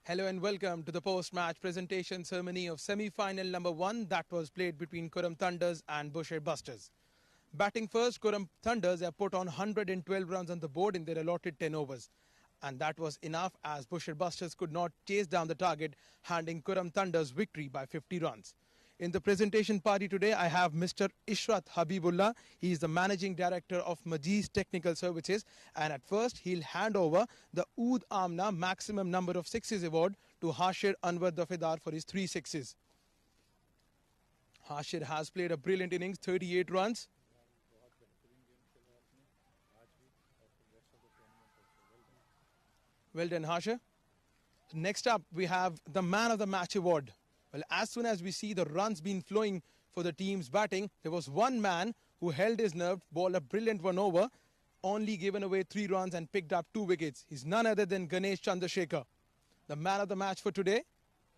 Hello and welcome to the post-match presentation ceremony of semi-final number 1 that was played between Kurram Thunders and Bushehr Busters. Batting first, Kurram Thunders have put on 112 runs on the board in their allotted 10 overs. And that was enough as Bushehr Busters could not chase down the target, handing Kurram Thunders victory by 50 runs. In the presentation party today, I have Mr. Ishrat Habibullah. He is the Managing Director of Majid's Technical Services. And at first, he'll hand over the Oud Amna Maximum Number of Sixes Award to Hashir Anwar Dafedar for his 3 sixes. Hashir has played a brilliant innings, 38 runs. Well done, Hashir. Next up, we have the Man of the Match Award. Well, as soon as we see the runs being flowing for the team's batting, there was one man who held his nerve, bowled a brilliant one over, only given away 3 runs and picked up 2 wickets. He's none other than Ganesh Chandrasekhar. The man of the match for today,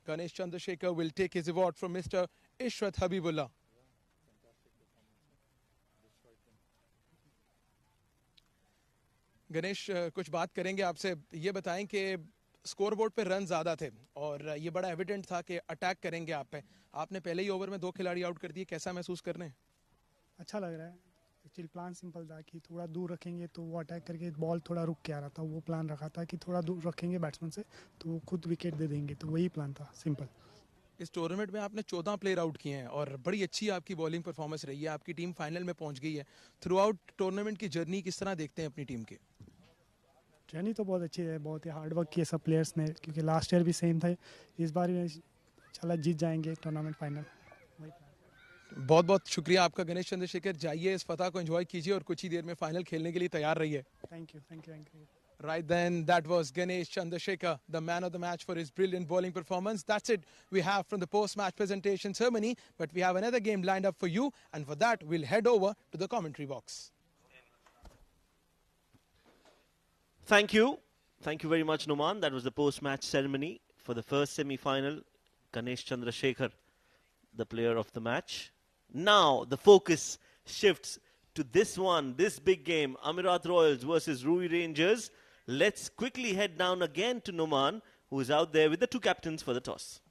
Ganesh Chandrasekhar will take his award from Mr. Ishrat Habibullah. Ganesh कुछ बात करेंगे आपसे ये बताएं कि score board पे run ज़्यादा थे और ये बड़ा एविडेंट था कि अटैक करेंगे आप पे आपने पहले ही ओवर में 2 खिलाड़ी आउट कर दिए कैसा महसूस कर रहे हैं अच्छा लग रहा है एक्चुअली प्लान सिंपल था कि थोड़ा दूर रखेंगे तो वो अटैक करके बॉल थोड़ा रुक के आ रहा था वो प्लान रखा था कि थोड़ा दूर रखेंगे बैट्समैन से तो वो खुद विकेट दे देंगे तो वही प्लान था सिंपल इस टूर्नामेंट में आपने 14 प्लेयर आउट किए हैं और बड़ी अच्छी आपकी बॉलिंग परफॉर्मेंस रही है आपकी टीम फाइनल में पहुंच गई है थ्रू आउट टूर्नामेंट की जर्नी किस तरह देखते हैं अपनी टीम की जर्नी तो बहुत अच्छी है बहुत ही हार्ड वर्क किए सब प्लेयर्स ने क्योंकि लास्ट ईयर भी सेम था इस बार भी इंशाल्लाह जीत जाएंगे टूर्नामेंट फाइनल बहुत बहुत शुक्रिया आपका गणेश चंद्रशेखर जाइए इस फतह को एंजॉय कीजिए और कुछ ही देर में फाइनल खेलने के लिए तैयार रहिए thank you Right then, that was Ganesh Chandrasekhar, the man of the match for his brilliant bowling performance. That's it we have from the post-match presentation ceremony. But we have another game lined up for you. And for that, we'll head over to the commentary box. Thank you. Thank you very much, Noman. That was the post-match ceremony for the first semi-final. Ganesh Chandrasekhar, the player of the match. Now, the focus shifts to this big game, Amerat Royals versus Ruwi Rangers. Let's quickly head down again to Noman, who is out there with the 2 captains for the toss.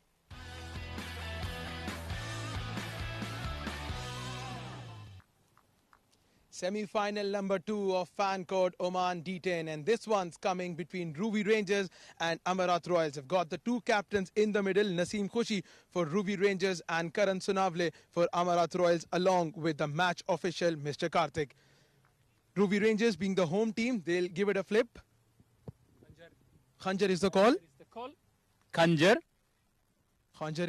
Semi-final number 2 of fan code Oman D10, and this one's coming between Ruwi Rangers and Amerat Royals. I've got the 2 captains in the middle, Naseem Khushi for Ruwi Rangers and Karan Sunavle for Amerat Royals, along with the match official, Mr. Karthik. Ruwi Rangers being the home team, they'll give it a flip. Khanjar is the call. Khanjar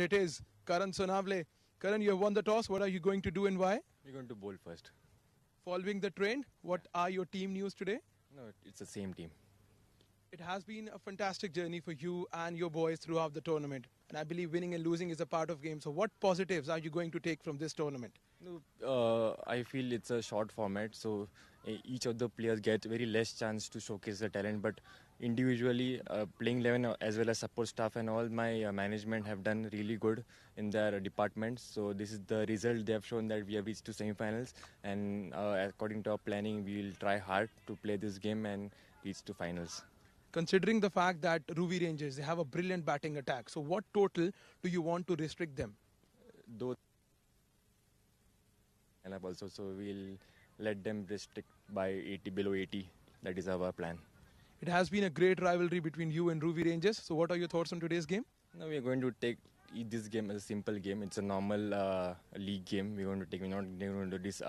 it is. Karan Sunavle. Karan, you have won the toss. What are you going to do and why? We're going to bowl first. Following the trend, what are your team news today? No, it's the same team. It has been a fantastic journey for you and your boys throughout the tournament. And I believe winning and losing is a part of game. So what positives are you going to take from this tournament? No, I feel it's a short format, so each of the players get very less chance to showcase their talent. But individually, playing 11 as well as support staff and all my management have done really good in their departments. So this is the result. They have shown that we have reached to semi-finals, and according to our planning, we will try hard to play this game and reach to finals. Considering the fact that Ruwi Rangers, they have a brilliant batting attack, so what total do you want to restrict them? Though and also, so we'll let them restrict by 80, below 80. That is our plan. It has been a great rivalry between you and Ruwi Rangers. So what are your thoughts on today's game? Now we are going to take this game as a simple game. It's a normal league game. We're going to take. We're not going to do this.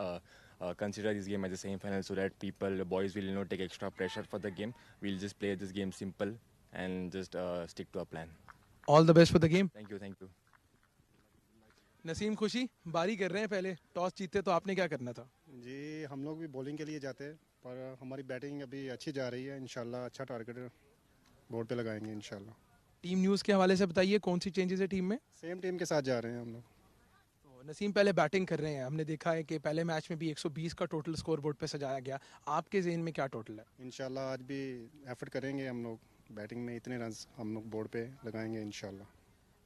Consider this game as a semi-final so that the boys will not take extra pressure for the game. We'll just play this game simple and just stick to our plan. All the best for the game. Thank you. Naseem खुशी बारी कर रहे हैं पहले toss जीते तो आपने क्या करना था जी हम लोग भी बॉलिंग के लिए जाते हैं पर हमारी बैटिंग अभी अच्छी जा रही है इंशाल्लाह अच्छा टारगेट बोर्ड पे लगाएंगे इंशाल्लाह टीम न्यूज़ के हवाले से बताइए कौन सी चेंजेस है टीम में सेम टीम के साथ जा रहे हैं हम लोग तो नसीम पहले बैटिंग कर रहे हैं हमने देखा है कि पहले मैच में भी 120 का टोटल स्कोर बोर्ड पे सजाया गया आपके ज़हन में क्या टोटल है इंशाल्लाह आज भी एफर्ट करेंगे हम लोग बैटिंग में इतने रन हम लोग बोर्ड पे लगाएंगे इंशाल्लाह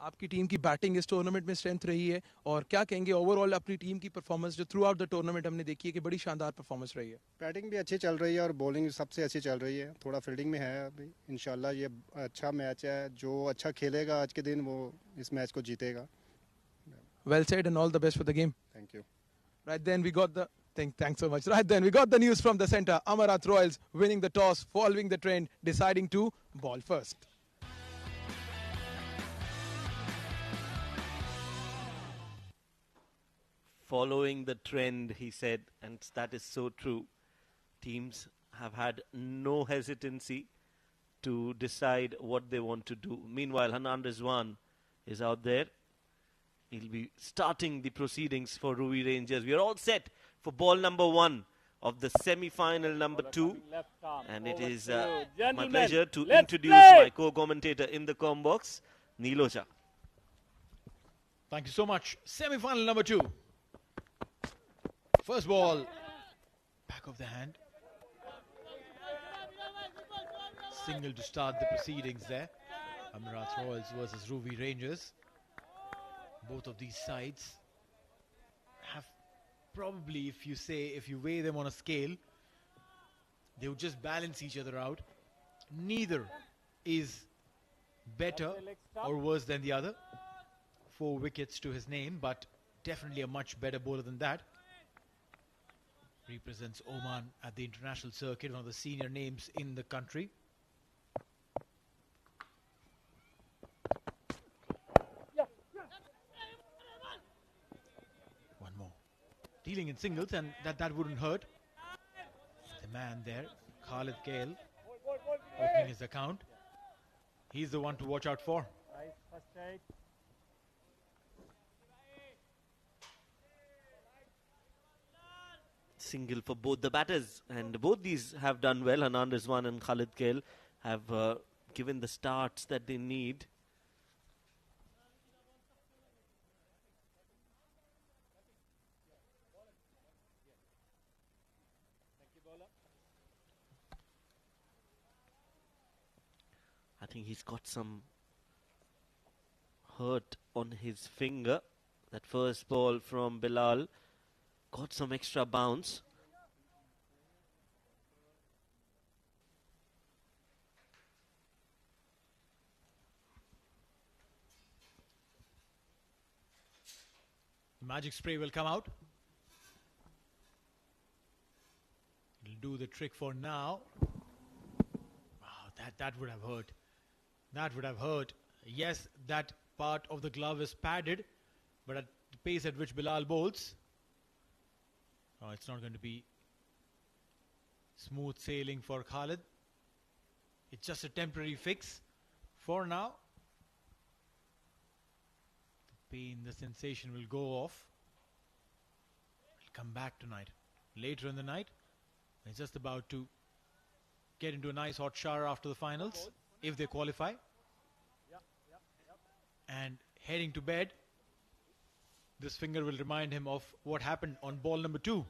आपकी टीम की बैटिंग इस टूर्नामेंट में स्ट्रेंथ रही है और क्या कहेंगे ओवरऑल अपनी टीम की परफॉर्मेंस जो थ्रू आउट द टूर्नामेंट हमने देखी है कि बड़ी शानदार परफॉर्मेंस रही है। बैटिंग भी अच्छी चल रही है और बॉलिंग सबसे अच्छी चल रही है, थोड़ा फील्डिंग में है अभी। इंशाल्लाह ये अच्छा मैच है, जो अच्छा खेलेगा आज के दिन वो इस मैच को जीतेगा। Well said and all the best for the game. Thank you. Right then we got the thanks so much. Right then we got the news from the center. Amerat Royals winning the toss, following the trend, deciding to ball first. Following the trend, he said, and that is so true. Teams have had no hesitancy to decide what they want to do. Meanwhile, Hanan Rizwan is out there. He'll be starting the proceedings for Ruwi Rangers. We are all set for ball number 1 of the semi-final number 2. And it is my pleasure to introduce my co-commentator in the comm box, Neeloja. Thank you so much. Semi-final number 2. First ball, back of the hand. Single to start the proceedings there. Amerat Royals versus Ruwi Rangers. Both of these sides have probably, if you weigh them on a scale, they would just balance each other out. Neither is better or worse than the other. 4 wickets to his name, but definitely a much better bowler than that. Represents Oman at the international circuit, one of the senior names in the country. One more. Dealing in singles, and that wouldn't hurt. The man there, Khalid Kale, opening his account. He's the one to watch out for. Single for both the batters, and both these have done well. Hanan Rizwan and Khalid Kale have given the starts that they need. I think he's got some hurt on his finger. That first ball from Bilal got some extra bounce. Magic spray will come out. It'll do the trick for now. Wow, that would have hurt. That would have hurt. Yes, that part of the glove is padded, but at the pace at which Bilal bowls, it's not going to be smooth sailing for Khalid. It's just a temporary fix for now. The pain, the sensation will go off. It'll come back tonight. Later in the night, it's just about to get into a nice hot shower after the finals, if they qualify. And heading to bed, this finger will remind him of what happened on ball number 2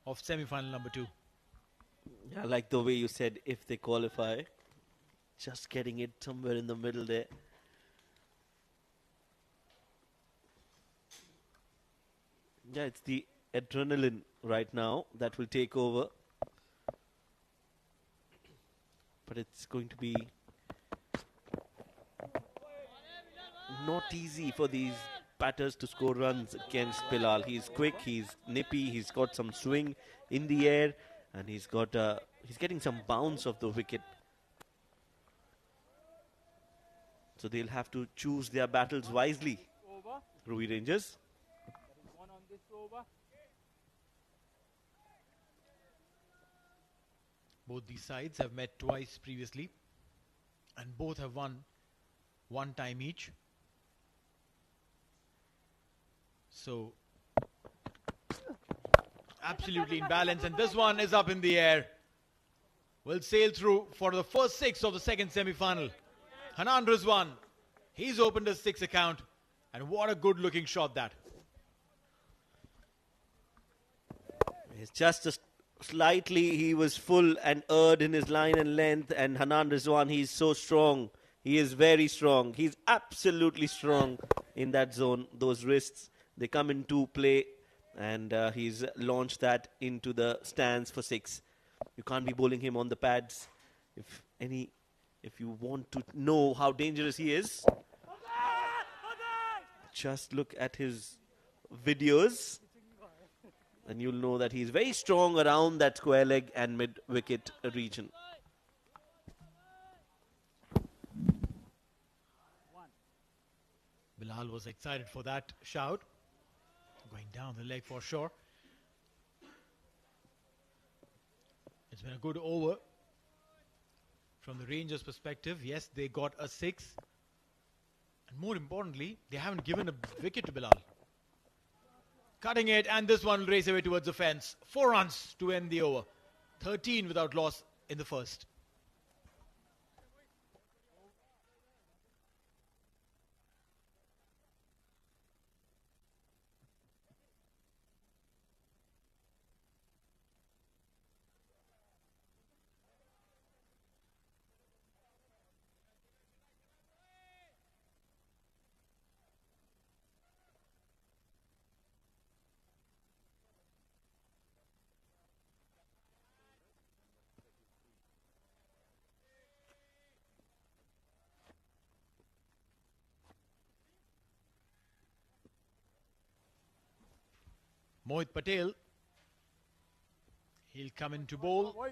of semi-final number 2. Yeah, I like the way you said if they qualify. Just getting it somewhere in the middle there. Yeah, it's the adrenaline right now that will take over. But it's going to be not easy for these batters to score runs against Bilal. He's quick, he's nippy, he's got some swing in the air, and he's getting some bounce off the wicket. So they'll have to choose their battles wisely, Ruwi Rangers. Both these sides have met twice previously, and both have won 1 time each. So, absolutely in balance, and this one is up in the air. Will sail through for the first 6 of the second semi-final. Hanan Rizwan, he's opened his 6 account, and what a good looking shot that. It's just slightly, he was full and erred in his line and length, and Hanan Rizwan, he's so strong. He is very strong. He's absolutely strong in that zone. Those wrists, they come into play, and he's launched that into the stands for 6. You can't be bowling him on the pads. If you want to know how dangerous he is, just look at his videos and you'll know that he's very strong around that square leg and mid wicket region. Bilal was excited for that shout. Going down the leg for sure. It's been a good over. From the Rangers' perspective, yes, they got a 6. And more importantly, they haven't given a wicket to Bilal. Cutting it, and this one will race away towards the fence. 4 runs to end the over. 13 without loss in the first. Mohit Patel, he'll come into bowl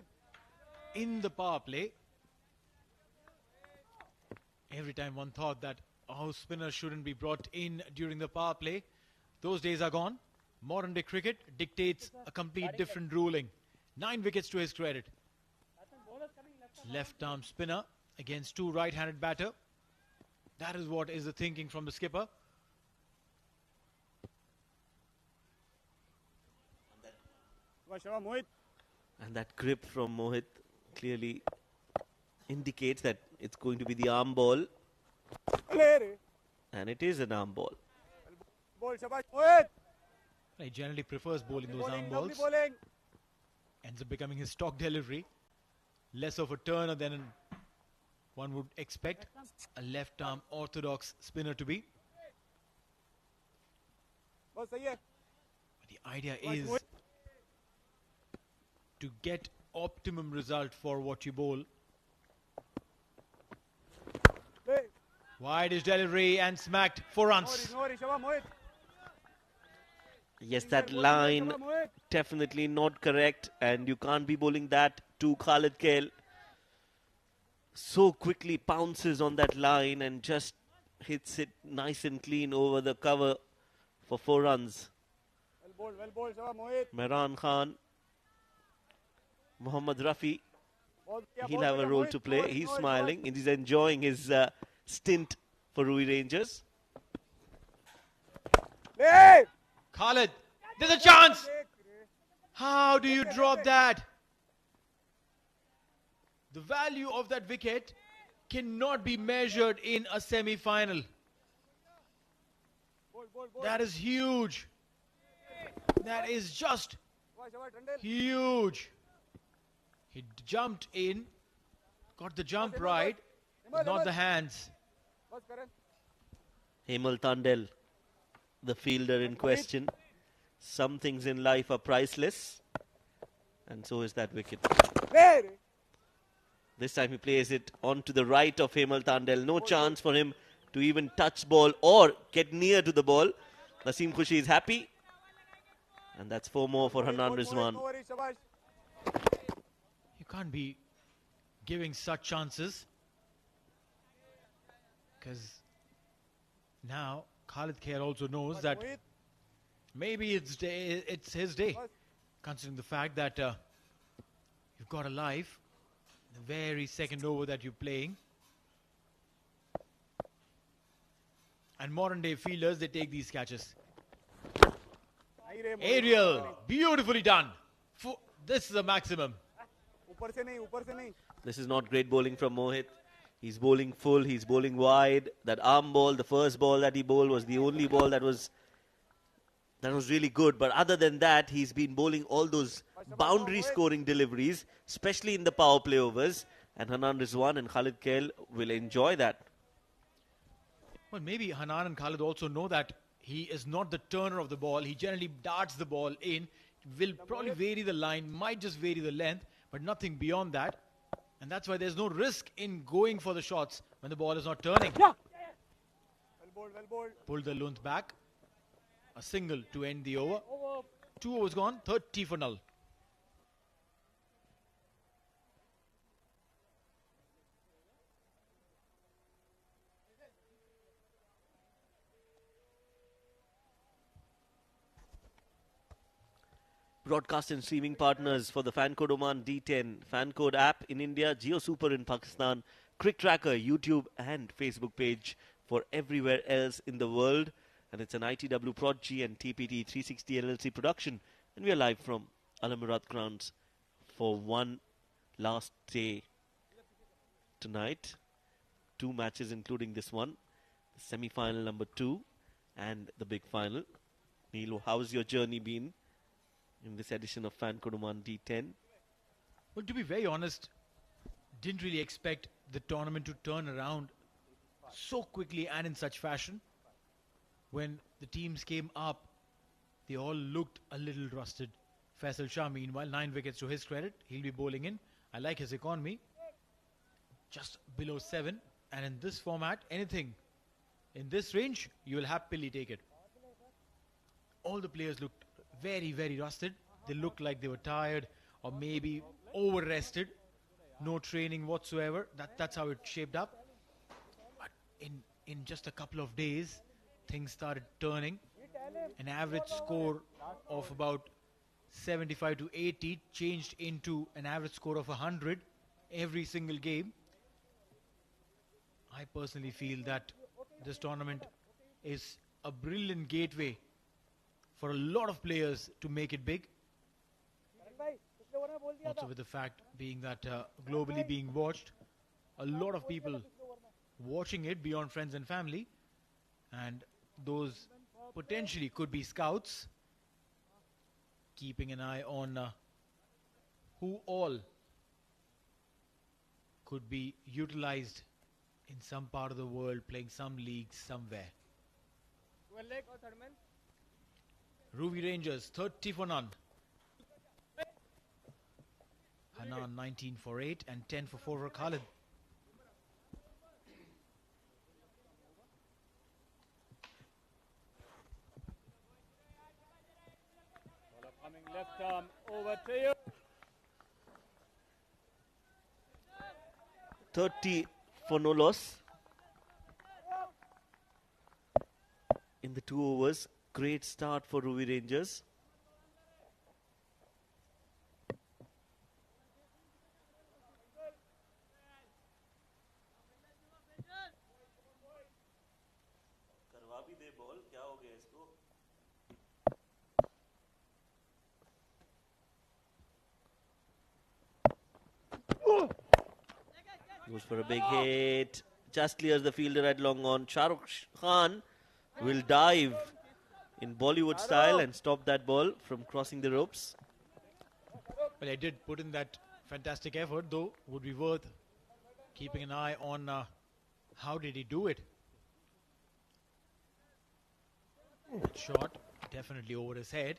in the power play. Every time one thought that spinners shouldn't be brought in during the power play, those days are gone. Modern day cricket dictates a complete different ruling. 9 wickets to his credit. Left arm spinner against 2 right-handed batter. That is what is the thinking from the skipper. And that grip from Mohit clearly indicates that it's going to be the arm ball. And it is an arm ball. He generally prefers bowling those arm balls. Ends up becoming his stock delivery. Less of a turner than one would expect a left arm orthodox spinner to be. But the idea is to get optimum result for what you bowl. Wide is delivery and smacked 4 runs. Yes, that line definitely not correct, and you can't be bowling that to Khalid Kale. So quickly pounces on that line and just hits it nice and clean over the cover for 4 runs. Mehran Khan, Mohammad Rafi, he'll have a role to play. He's smiling and he's enjoying his stint for Ruwi Rangers. Khalid, there's a chance. How do you drop that? The value of that wicket cannot be measured in a semi-final. That is huge. That is just huge. He jumped in, got the jump right, but not the hands. Hemal Tandel, the fielder in question. Some things in life are priceless, and so is that wicket. This time he plays it onto the right of Hemal Tandel. No chance for him to even touch ball or get near to the ball. Naseem Khushi is happy, and that's 4 more for Hanan Rizwan. You can't be giving such chances, because now Khalid Khair also knows that maybe it's his day, considering the fact that you've got a life the very second over that you're playing. And modern day fielders, they take these catches. Aerial, beautifully done. This is a maximum. This is not great bowling from Mohit. He's bowling full, he's bowling wide. That arm ball, the first ball that he bowled, was the only ball that was really good. But other than that, he's been bowling all those boundary scoring deliveries, especially in the power play overs. And Hanan Rizwan and Khalid Kail will enjoy that. Well, maybe Hanan and Khalid also know that he is not the turner of the ball. He generally darts the ball in, will probably vary the line, might just vary the length, but nothing beyond that. And that's why there's no risk in going for the shots when the ball is not turning. Pulled the Lunt back. A single to end the over. 2 overs gone, 30 for null. Broadcast and streaming partners for the Fan Code Oman D10, Fan Code app in India, Jio Super in Pakistan, CricTracker, YouTube and Facebook page for everywhere else in the world. And it's an ITW Prodigy and TPT 360 LLC production. And we are live from Amerat grounds for one last day tonight. 2 matches including this one, the semi-final number 2 and the big final. Neelo, how's your journey been in this edition of Fan Code Oman D10? Well, to be very honest, didn't really expect the tournament to turn around so quickly and in such fashion. When the teams came up, they all looked a little rusted. Faisal Shah, meanwhile, 9 wickets to his credit. He'll be bowling in. I like his economy. Just below 7. And in this format, anything in this range, you will happily take it. All the players looked very, very rusted. They looked like they were tired or maybe over-rested. No training whatsoever. That's how it shaped up. But in just a couple of days, things started turning. An average score of about 75 to 80 changed into an average score of 100 every single game. I personally feel that this tournament is a brilliant gateway for a lot of players to make it big. Also with the fact being that globally being watched, a lot of people watching it beyond friends and family, and those potentially could be scouts keeping an eye on who all could be utilized in some part of the world, playing some leagues somewhere. Ruwi Rangers 30 for none. Hanan 19 for 8 and 10 for 4 for Khalid. Coming left arm over to you. 30 for no loss in the 2 overs. Great start for Ruwi Rangers. Goes for a big hit. Just clears the fielder at long on. Shah Rukh Khan will dive in Bollywood style and stop that ball from crossing the ropes. Well, I did put in that fantastic effort, though would be worth keeping an eye on how did he do it. That shot definitely over his head.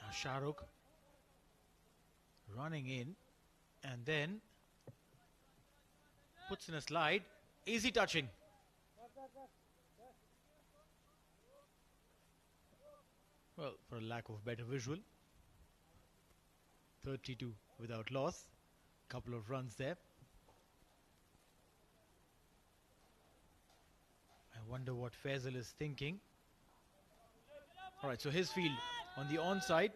Now Shah Rukh running in and then puts in a slide. Easy touching. Well, for a lack of better visual. 32 without loss. Couple of runs there. I wonder what Faisal is thinking. Alright, so his field on the onside.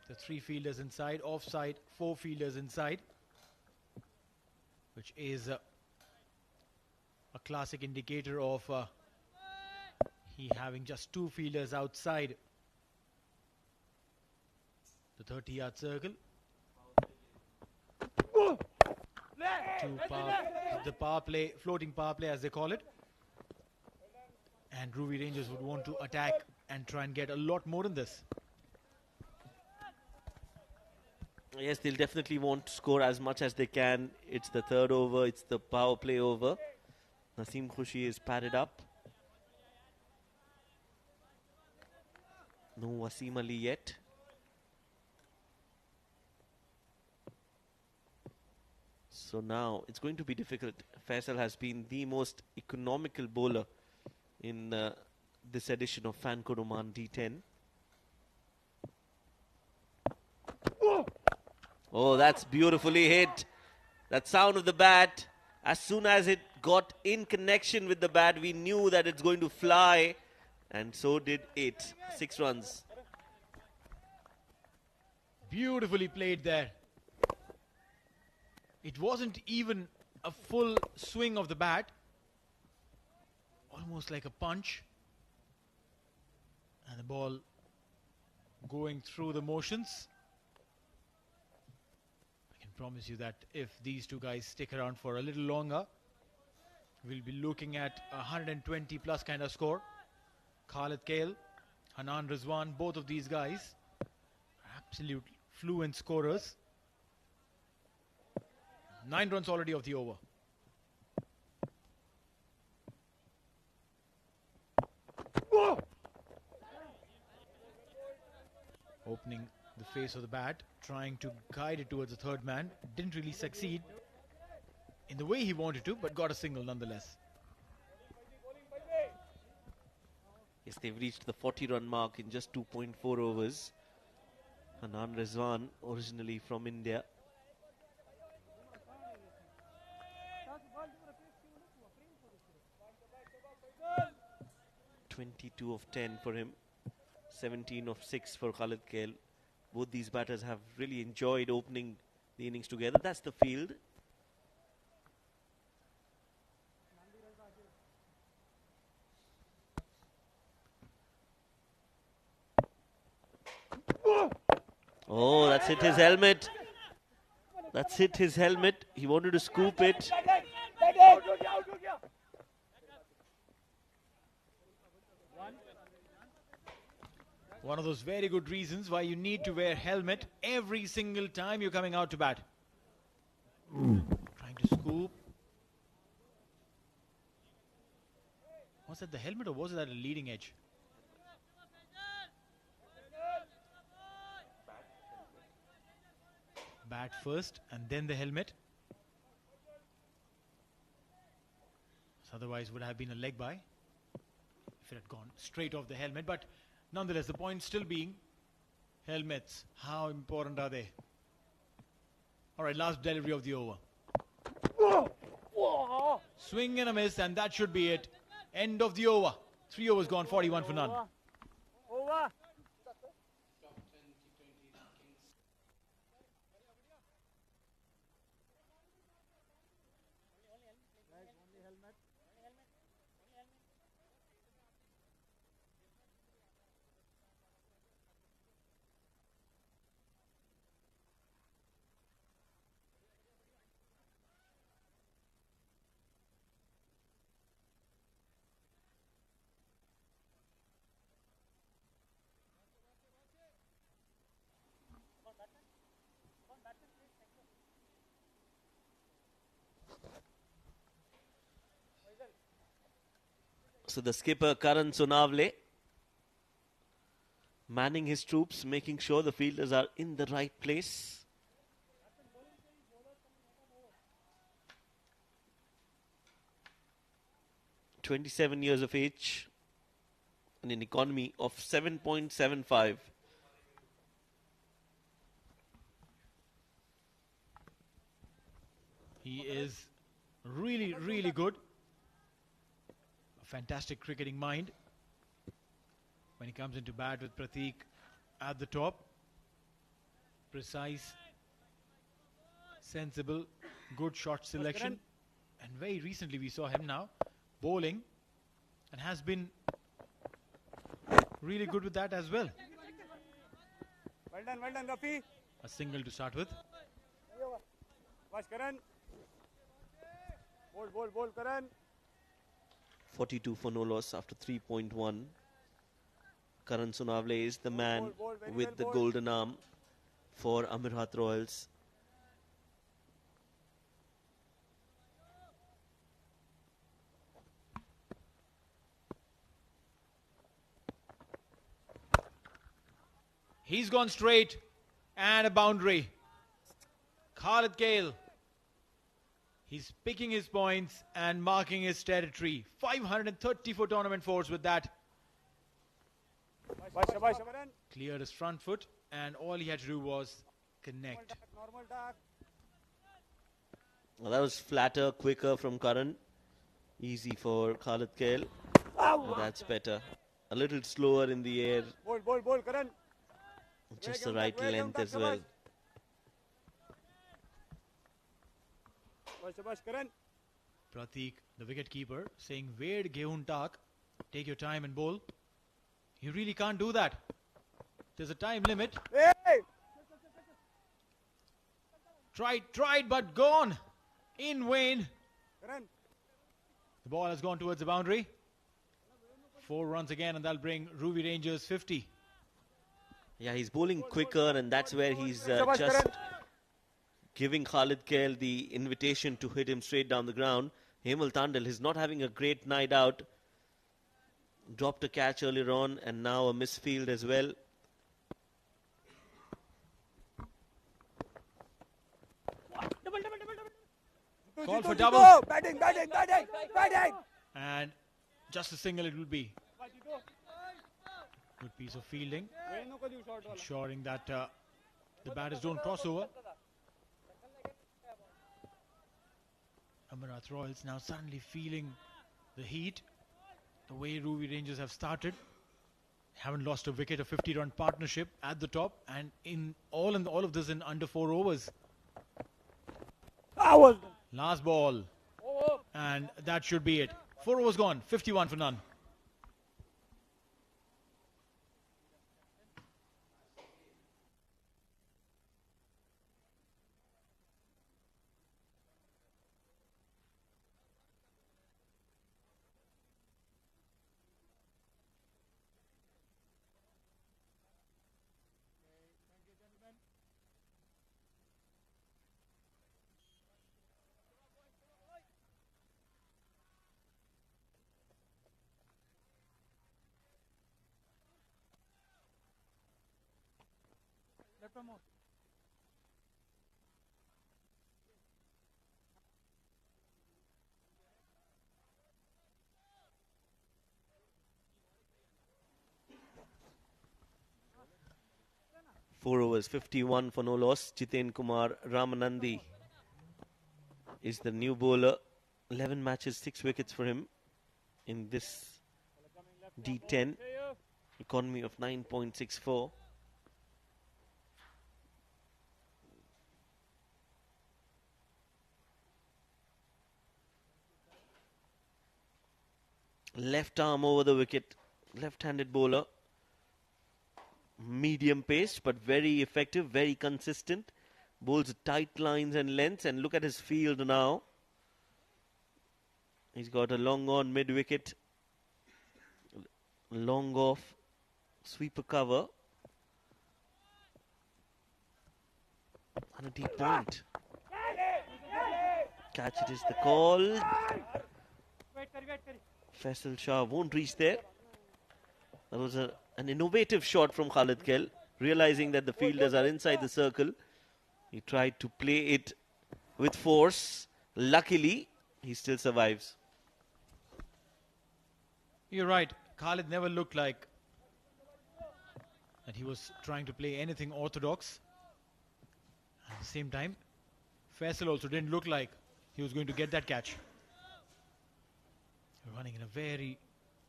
The 3 fielders inside. Offside, 4 fielders inside. Which is a classic indicator of he having just 2 fielders outside the 30-yard circle. The power play, floating power play as they call it. And Ruwi Rangers would want to attack and try and get a lot more in this. Yes, they'll definitely want to score as much as they can. It's the third over, it's the power play over. Naseem Khushi is padded up. No Wasim Ali yet. So now it's going to be difficult. Faisal has been the most economical bowler in this edition of Fancode Oman D10. Oh, that's beautifully hit. That sound of the bat, as soon as it got in connection with the bat, we knew that it's going to fly. And so did it. 6 runs. Beautifully played there. It wasn't even a full swing of the bat. Almost like a punch. And the ball going through the motions. I can promise you that if these two guys stick around for a little longer, we'll be looking at a 120 plus kind of score. Khalid Kale, Hanan Rizwan, both of these guys are absolute fluent scorers. 9 runs already of the over. Opening the face of the bat, trying to guide it towards the third man. Didn't really succeed in the way he wanted to, but got a single nonetheless. Yes, they've reached the 40-run mark in just 2.4 overs. Hanan Rizwan, originally from India. 22 of 10 for him. 17 of 6 for Khalid Kale. Both these batters have really enjoyed opening the innings together. That's the field. Oh, that's hit his helmet. That's hit his helmet. He wanted to scoop it. One of those very good reasons why you need to wear helmet every single time you're coming out to bat. Trying to scoop. Was that the helmet or was that a leading edge? Bat first and then the helmet. So otherwise would have been a leg by if it had gone straight off the helmet. But nonetheless, the point still being helmets. How important are they? All right, last delivery of the over. Swing and a miss, and that should be it. End of the over. 3 overs gone, 41 for none. Over. So the skipper Karan Sonavle manning his troops, making sure the fielders are in the right place. (27 years of age and an economy of 7.75. He is really, really good. A fantastic cricketing mind. When he comes into bat with Prateek at the top. Precise, sensible, good shot selection. And very recently we saw him now bowling and has been really good with that as well. Well done, Rafi. A single to start with. Watch Karan. Ball, Karan. 42 for no loss after 3.1. Karan Sonavle is the man with the golden arm. for Amerat Royals. He's gone straight and a boundary. Khalid Kale. He's picking his points and marking his territory. 530 for tournament force with that. Cleared his front foot and all he had to do was connect. Well, that was flatter, quicker from Karan. Easy for Khalid Kale. That's better. A little slower in the air. Just the right length as well. Pratik, the wicketkeeper, saying, "Wait, Gehun Tak, take your time and bowl." You really can't do that. There's a time limit. Tried, but gone. In vain. The ball has gone towards the boundary. 4 runs again, and that'll bring Ruwi Rangers 50. Yeah, he's bowling quicker, and that's where he's just giving Khalid Kale the invitation to hit him straight down the ground. Hemal Tandil is not having a great night out. Dropped a catch earlier on, and now a misfield as well. Call for double. Batting. And just a single it will be. Good piece of fielding, ensuring that the batters don't cross over. Amerat Royals now suddenly feeling the heat. The way Ruwi Rangers have started, haven't lost a wicket, a 50-run partnership at the top, and in all of this in under 4 overs. Last ball, and that should be it. 4 overs gone, 51 for none. Four overs, 51 for no loss. Jiten Kumar Ramanandi is the new bowler. 11 matches, 6 wickets for him in this D10. Economy of 9.64. Left arm over the wicket. Left-handed bowler. Medium pace, but very effective, very consistent. Bowls tight lines and lengths, and look at his field now. He's got a long on mid-wicket, long off, sweeper cover, and a deep point. Catch it is the call. Faisal Shah won't reach there. That was an innovative shot from Khalid Kale, realizing that the fielders are inside the circle. He tried to play it with force. Luckily, he still survives. You're right. Khalid never looked like that he was trying to play anything orthodox. At the same time, Faisal also didn't look like he was going to get that catch. Running in a very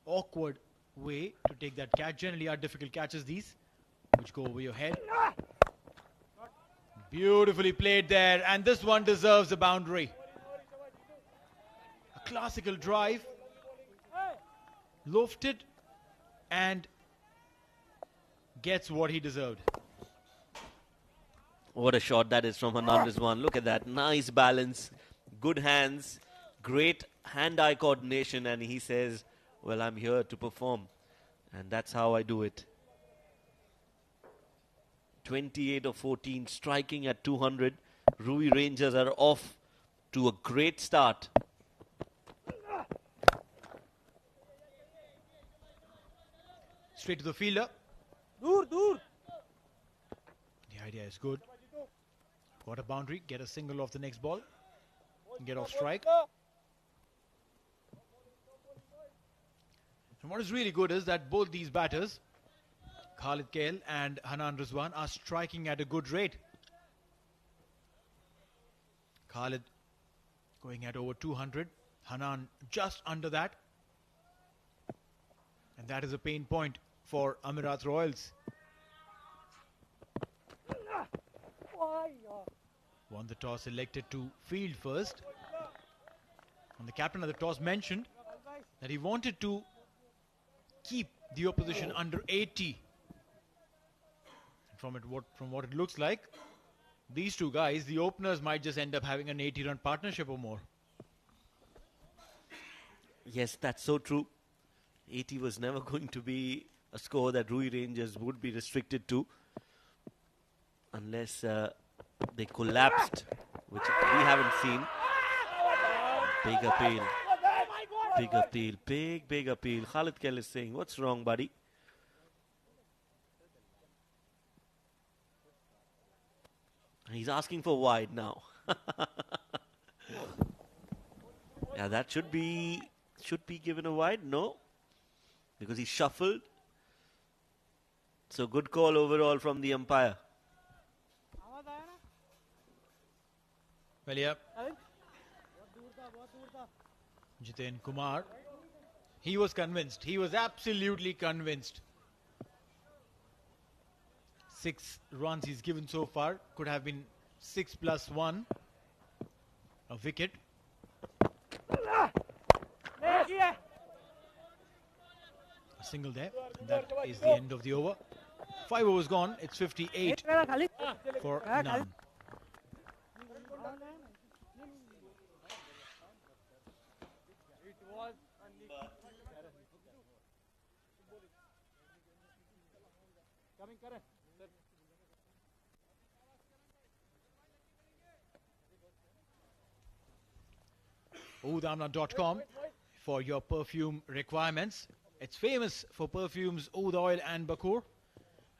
awkward way to take that catch. Generally are difficult catches these, which go over your head. Beautifully played there, and this one deserves a boundary. A classical drive, lofted, and gets what he deserved. What a shot that is from Hanan Rizwan. Look at that. Nice balance, good hands, great hand-eye coordination, and he says, well, I'm here to perform, and that's how I do it. 28 of 14, striking at 200. Ruwi Rangers are off to a great start. Straight to the fielder. Dur, dur. The idea is good. Got a boundary, get a single off the next ball, and get off strike. And what is really good is that both these batters, Khalid Kail and Hanan Rizwan, are striking at a good rate. Khalid going at over 200, Hanan just under that. And that is a pain point for Amerat Royals. Won the toss, elected to field first. And the captain of the toss mentioned that he wanted to keep the opposition under 80. And from what it looks like, these two guys, the openers, might just end up having an 80-run partnership or more. Yes, that's so true. 80 was never going to be a score that Ruwi Rangers would be restricted to unless they collapsed, which we haven't seen. Big appeal. Big appeal. Big appeal. Khalid Kail is saying, what's wrong, buddy? He's asking for wide now. Yeah, that should be given a wide. No, because he shuffled. So good call overall from the umpire. Well, yeah. Jiten Kumar, he was convinced. He was absolutely convinced. 6 runs he's given so far. Could have been 6+1. A wicket. A single there. And that is the end of the over. 5 overs gone. It's 58 for none. Oudamna.com for your perfume requirements. It's famous for perfumes Oud Oil and Bakur.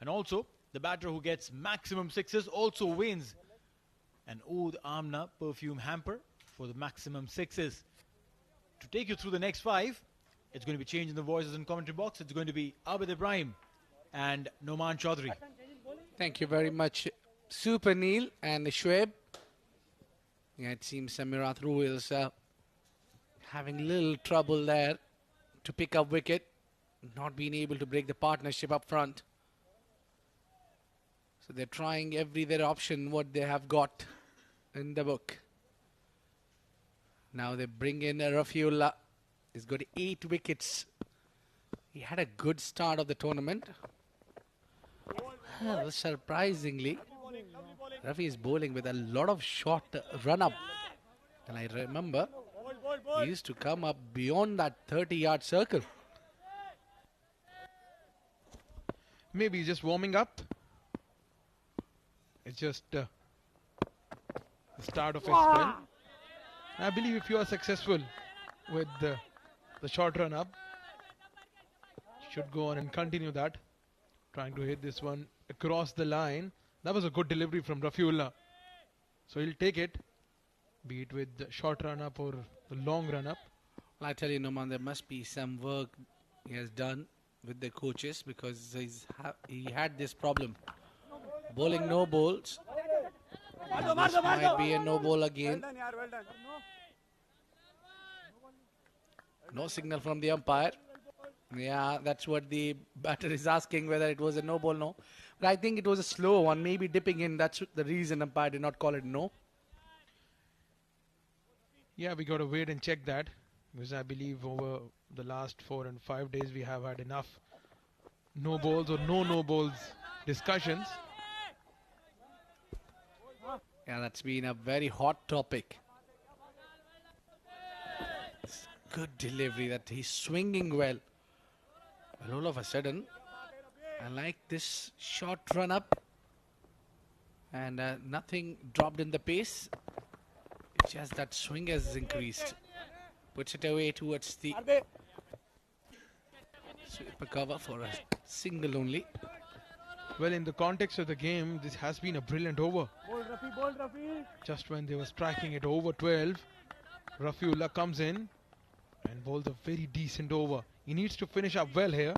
And also, the batter who gets maximum sixes also wins an Oud Amna perfume hamper for the maximum sixes. To take you through the next 5, it's going to be changing the voices in commentary box. It's going to be Abid Ibrahim and Noman Chaudhary. Thank you very much, Super Neil and Shoaib. Yeah, it seems Amerat Royals having a little trouble there to pick up wicket, not being able to break the partnership up front. So they're trying every their option what they have got in the book. Now they bring in Rafiullah. He's got 8 wickets. He had a good start of the tournament. Well, surprisingly, Rafi is bowling with a lot of short run-up. And I remember he used to come up beyond that 30-yard circle. Maybe he's just warming up. It's just the start of his spell. I believe if you are successful with the short run up, should go on and continue that. Trying to hit this one across the line. That was a good delivery from Rafiullah. So he'll take it, be it with the short run up or the long run up. Well, I tell you, Noman, there must be some work he has done with the coaches because he had this problem. Bowling no balls. This might be a no ball again. No signal from the umpire. Yeah, that's what the batter is asking, whether it was a no ball, no. But I think it was a slow one, maybe dipping in. That's the reason umpire did not call it no. Yeah, we got to wait and check that, because I believe over the last 4 and 5 days we have had enough no balls or no balls discussions. Yeah, that's been a very hot topic. It's good delivery that he's swinging well. Well, all of a sudden, I like this short run up. And nothing dropped in the pace. It's just that swing has increased. Puts it away towards the sweeper cover for a single only. Well, in the context of the game, this has been a brilliant over. Just when they were striking it over 12, Rafiullah comes in and bowls a very decent over. He needs to finish up well here.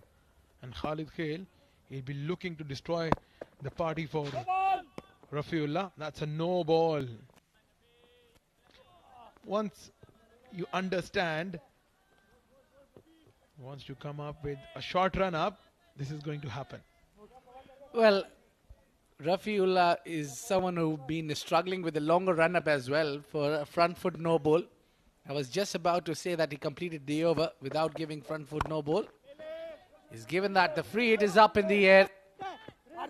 And Khalid Khail, he'll be looking to destroy the party for Rafiullah. That's a no ball. Once you understand, once you come up with a short run up, this is going to happen. Well, Rafiullah is someone who's been struggling with a longer run-up as well for a front foot no ball. I was just about to say that he completed the over without giving front foot no ball. He's given that. The free hit is up in the air.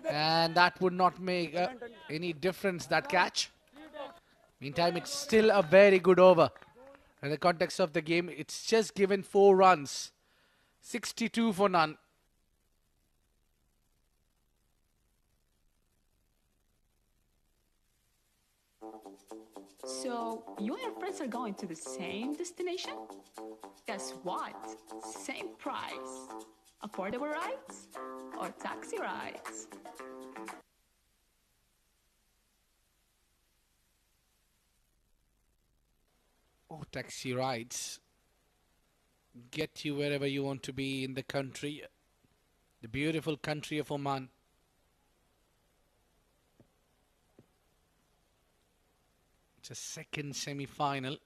And that would not make any difference, that catch. Meantime, it's still a very good over. In the context of the game, it's just given 4 runs. 62 for none. So, you and your friends are going to the same destination? Guess what? Same price. Affordable rides or taxi rides? Oh, taxi rides get you wherever you want to be in the country. The beautiful country of Oman. It's a second semi-final.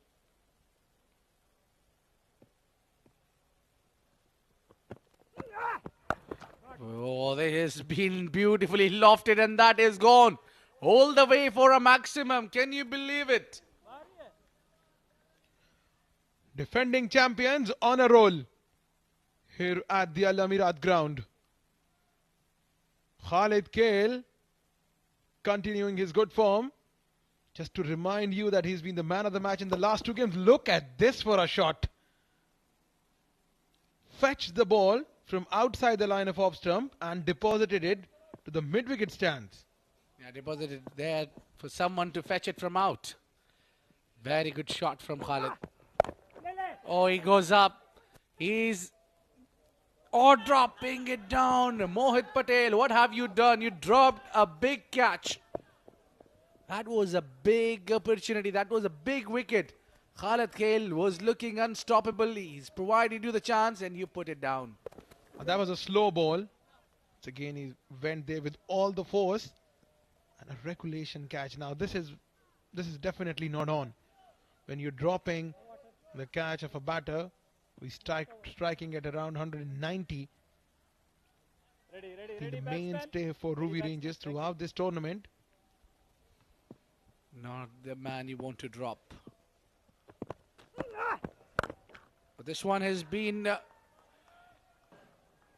Oh, this has been beautifully lofted and that is gone. All the way for a maximum. Can you believe it? Defending champions on a roll here at the Amerat ground. Khalid Khail continuing his good form. Just to remind you that he's been the man of the match in the last 2 games. Look at this for a shot. Fetched the ball from outside the line of off stump and deposited it to the mid-wicket stands. Yeah, deposited there for someone to fetch it from out. Very good shot from Khalid. Oh, he goes up. He's dropping it down. Mohit Patel, what have you done? You dropped a big catch. That was a big opportunity. That was a big wicket. Khalid Khail was looking unstoppable. He's provided you the chance and you put it down. That was a slow ball. So again, he went there with all the force. And a regulation catch. Now this is definitely not on. When you're dropping the catch of a batter, we striking at around 190. The mainstay for Ruwi Rangers throughout this tournament. Not the man you want to drop. But this one has been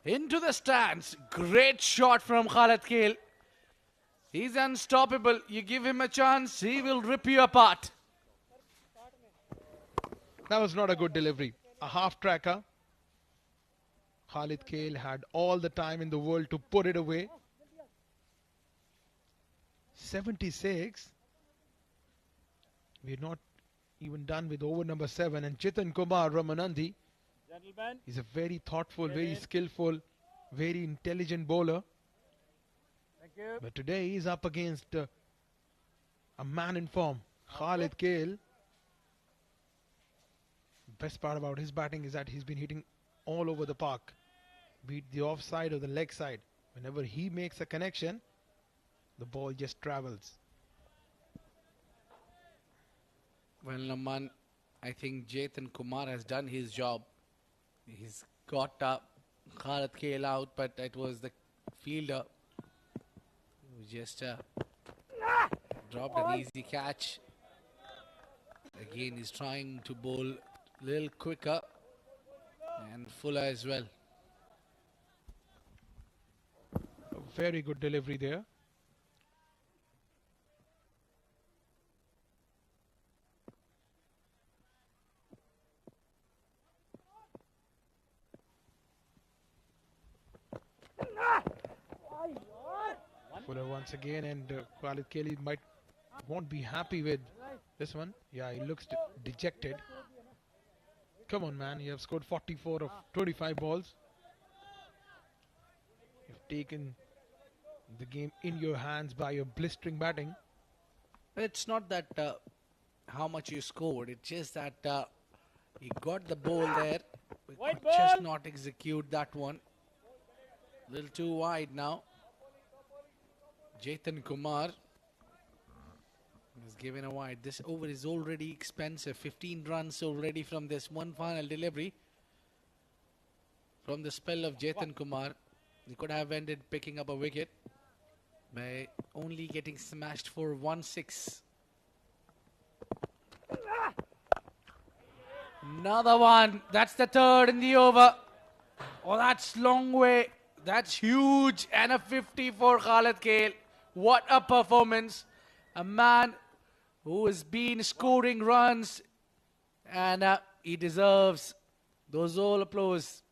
into the stands. Great shot from Khalid Khail. He's unstoppable. You give him a chance, he will rip you apart. That was not a good delivery. A half tracker. Khalid Khail had all the time in the world to put it away. 76. We're not even done with over number 7. And Chetan Kumar Ramanandi is a very thoughtful, very skillful, very intelligent bowler. But today he's up against a man in form, Khalid Khail. Best part about his batting is that he's been hitting all over the park, be it the offside or the leg side. Whenever he makes a connection, the ball just travels. Well, Naman, I think Chetan Kumar has done his job. He's got Khalid Khail out, but it was the fielder who just dropped an easy catch. Again, he's trying to bowl a little quicker and fuller as well. A very good delivery there. Fuller once again, and Khalid Kelly won't be happy with this one. Yeah, he looks dejected. Come on, man. You have scored 44 of 25 balls. You've taken the game in your hands by your blistering batting. It's not that how much you scored. It's just that he got the ball there. We could just not execute that one. A little too wide now. Jaitan Kumar is given a wide. This over is already expensive. 15 runs already from this one final delivery. From the spell of Jaitan Kumar. He could have ended picking up a wicket by only getting smashed for 1-6. Another one. That's the third in the over. Oh, that's long way. That's huge. And a 50 for Khalid Kale. What a performance. A man who has been scoring runs. And he deserves those all applause.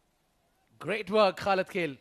Great work, Khalid Kale.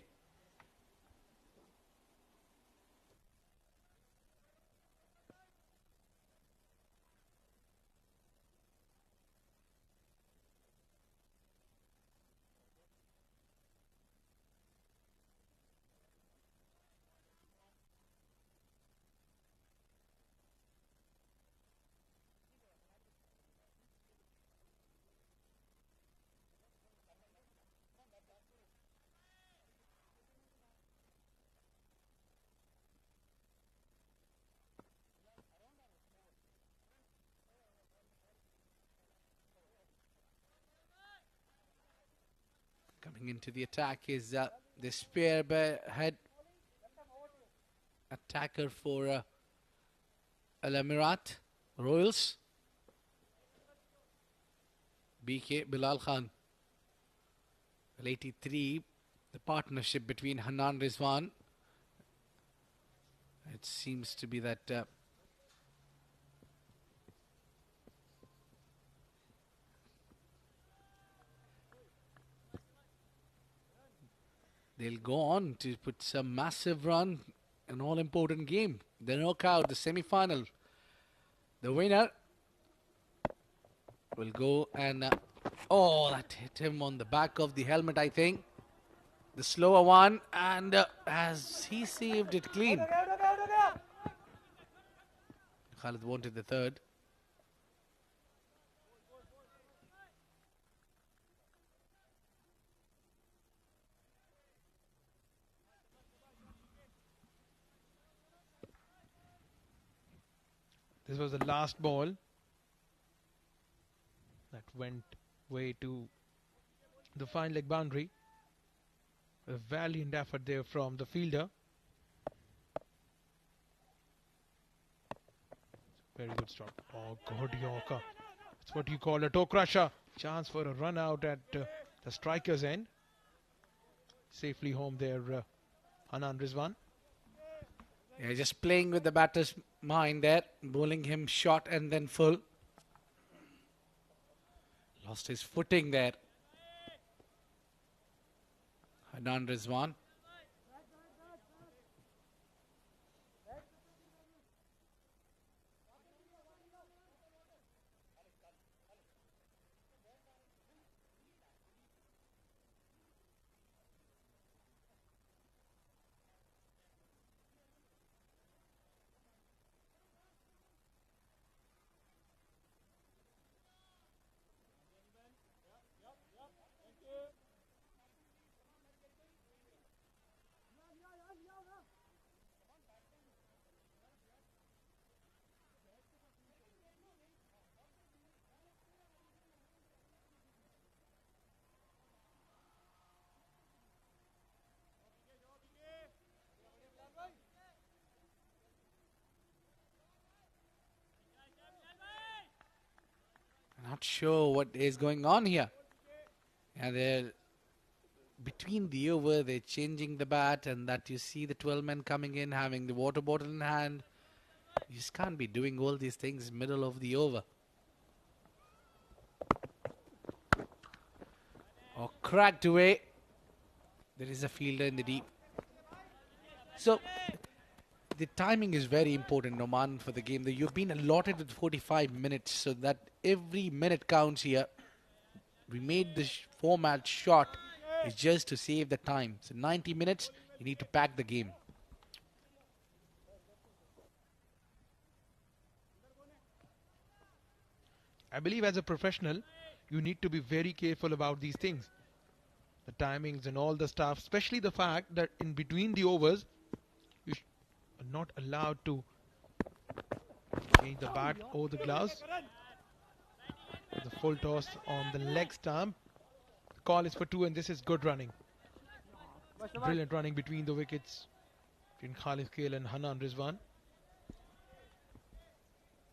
Coming into the attack is the spearhead attacker for Amerat Royals, BK Bilal Khan. 83, the partnership between Hanan Rizwan. It seems to be that they'll go on to put some massive run, an all-important game. The knockout, the semi-final. The winner will go and... oh, that hit him on the back of the helmet, I think. The slower one, and as he saved it clean. Khalid wanted the third. This was the last ball that went way to the fine leg boundary. A valiant effort there from the fielder. Very good stop. Oh, good Yorker. That's what you call a toe crusher. Chance for a run out at the striker's end. Safely home there, Hanan Rizwan. Yeah, just playing with the batter's mind there, bowling him short and then full. Lost his footing there. Hanan Rizwan. Not sure what is going on here. And they're between the over, they're changing the bat, and that you see the 12 men coming in, having the water bottle in hand. You just can't be doing all these things middle of the over. Oh, cracked away. There is a fielder in the deep. So, the timing is very important, Oman, for the game. You've been allotted with 45 minutes, so that every minute counts here. We made this format short. It's just to save the time. So 90 minutes, you need to pack the game. I believe as a professional, you need to be very careful about these things. The timings and all the stuff, especially the fact that in between the overs, you are not allowed to change the bat or the gloves. The full toss on the leg stump. The call is for 2 and this is good running. Brilliant running between the wickets between Khalid Kale and Hanan Rizwan.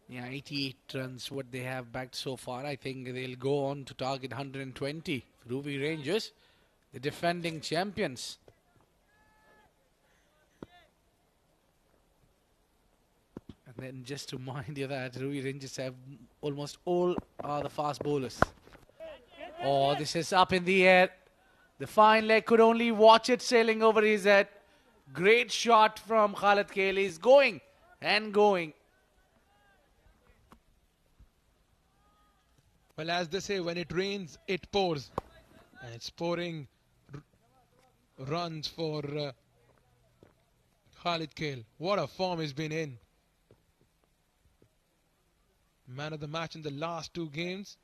Yeah, 88 runs what they have backed so far. I think they'll go on to target 120. Ruwi Rangers, the defending champions. And then just to remind you that Ruwi Rangers have almost all the fast bowlers. Oh, this is up in the air. The fine leg could only watch it sailing over his head. Great shot from Khalid Kale. He's going and going. Well, as they say, when it rains, it pours. And it's pouring runs for Khalid Kale. What a form he's been in. Man of the match in the last 2 games.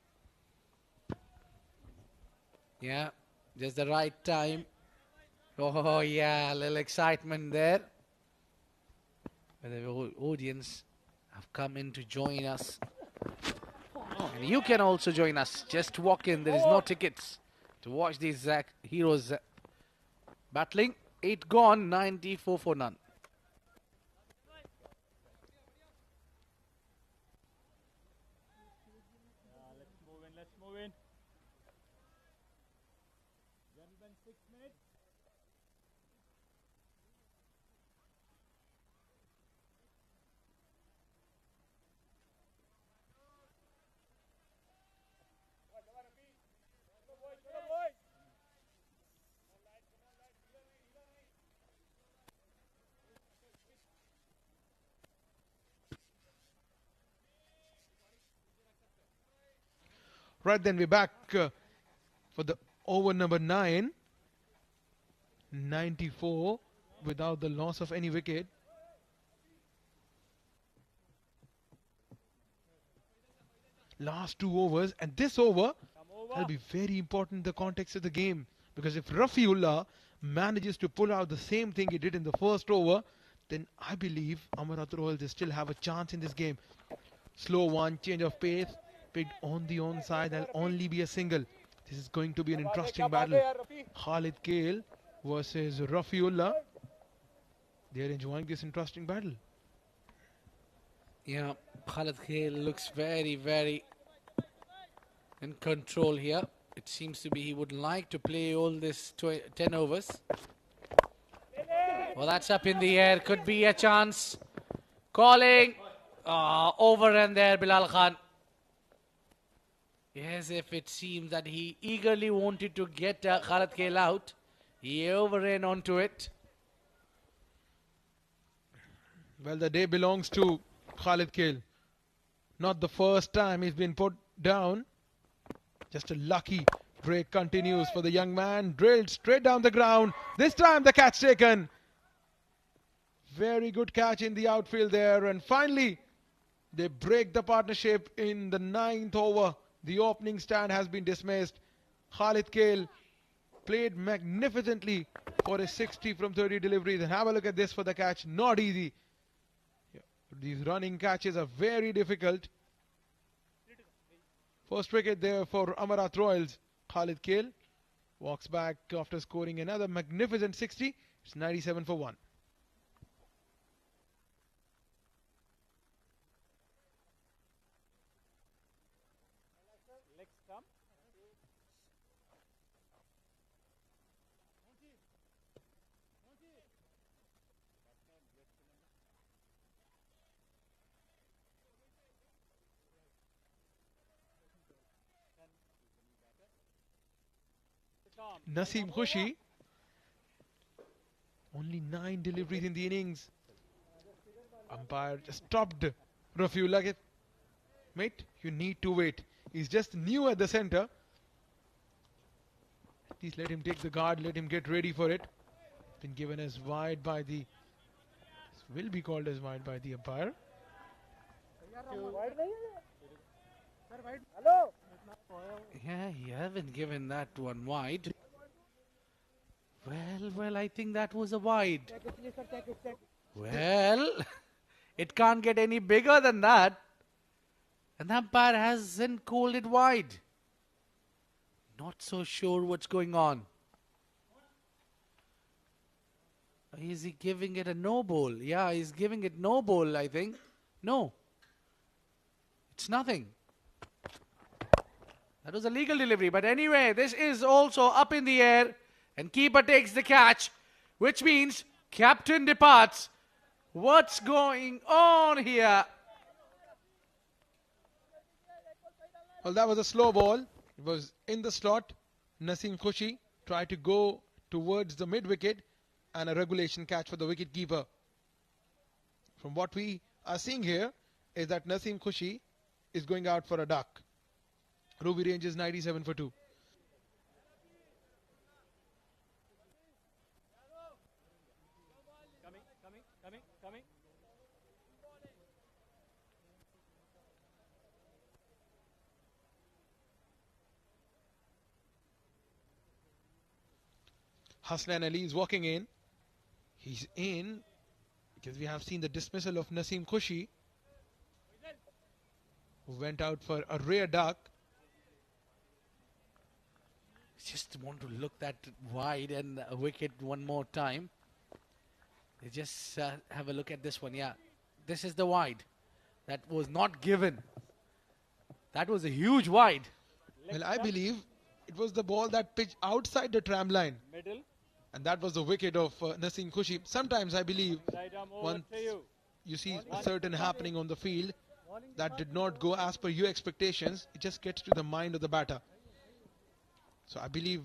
Yeah, just the right time. Oh, yeah, a little excitement there. But the audience have come in to join us. And you can also join us. Just walk in. There is no tickets to watch these heroes battling. 8 gone, 94 for none. Let's move in. Gentlemen, 6 minutes. Right then, we're back for the over number 9. 94 without the loss of any wicket. Last 2 overs, and this over will be very important in the context of the game, because if Rafiullah manages to pull out the same thing he did in the first over, then I believe Amerat Royals still have a chance in this game. Slow one, change of pace, picked on the onside, and only be a single. This is going to be an interesting battle. Khalid Kale versus Rafiullah. They are enjoying this interesting battle. Yeah, Khalid Kale looks very, very in control here. It seems to be he would like to play all this 10 overs. Well, that's up in the air. Could be a chance. Calling. Over and there, Bilal Khan. Yes, if it seems that he eagerly wanted to get Khalid Kale out. He overran onto it. Well, the day belongs to Khalid Kale. Not the first time he's been put down. Just a lucky break continues for the young man. Drilled straight down the ground. This time the catch taken. Very good catch in the outfield there. And finally, they break the partnership in the 9th over. The opening stand has been dismissed. Khalid Kale played magnificently for a 60 from 30 deliveries. And have a look at this for the catch. Not easy. These running catches are very difficult. First wicket there for Amerat Royals. Khalid Kale walks back after scoring another magnificent 60. It's 97 for 1. Naseem Khushi, only 9 deliveries in the innings. Umpire just stopped Rafiul like, mate, you need to wait. He's just new at the center. Please let him take the guard, let him get ready for it. Been given as wide by the, will be called as wide by the umpire. Yeah, you haven't given that one wide. Well, I think that was a wide. Well, it can't get any bigger than that. And the umpire hasn't called it wide. Not so sure what's going on. Is he giving it a no ball? Yeah, he's giving it no ball, I think. No. It's nothing. That was a legal delivery. But anyway, this is also up in the air. And keeper takes the catch. Which means captain departs. What's going on here? Well, that was a slow ball. It was in the slot. Naseem Khushi tried to go towards the mid-wicket and a regulation catch for the wicket-keeper. From what we are seeing here is that Naseem Khushi is going out for a duck. Ruwi ranges 97 for 2. Coming. Haslan Ali is walking in. He's in because we have seen the dismissal of Naseem Khushi, who went out for a rare duck. Just want to look that wide and a wicket one more time. They just have a look at this one. Yeah, this is the wide. That was not given. That was a huge wide. Well, I believe it was the ball that pitched outside the tram line. Middle. And that was the wicket of Naseem Khushi. Sometimes I believe once you see certain happening on the field that did not go as per your expectations, it just gets to the mind of the batter. So I believe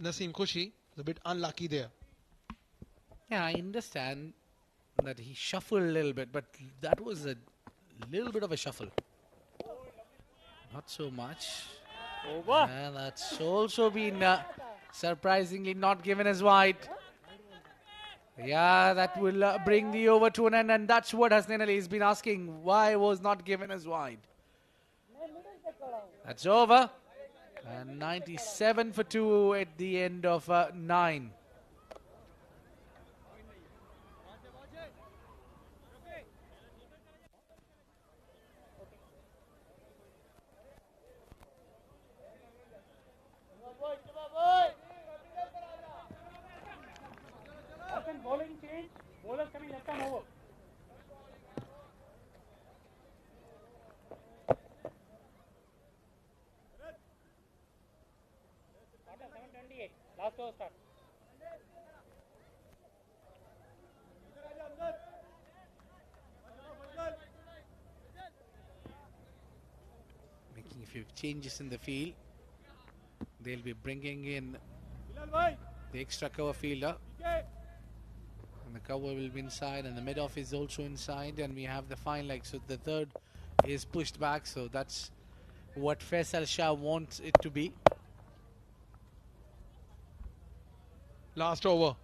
Naseem Khushi was a bit unlucky there. Yeah, I understand that he shuffled a little bit, but that was a little bit of a shuffle. Not so much. Over. And that's also been surprisingly not given as wide. Yeah, that will bring the over to an end, and that's what Hasnain Ali has been asking. Why was not given as wide? That's over. And 97 for 2 at the end of 9. Bowling change. Bowlers coming left arm over. Starter 7:28. Last over start. Making a few changes in the field. They'll be bringing in the extra cover fielder. And the cover will be inside, and the mid-off is also inside, and we have the fine leg. So the third is pushed back. So that's what Faisal Shah wants it to be. Last over.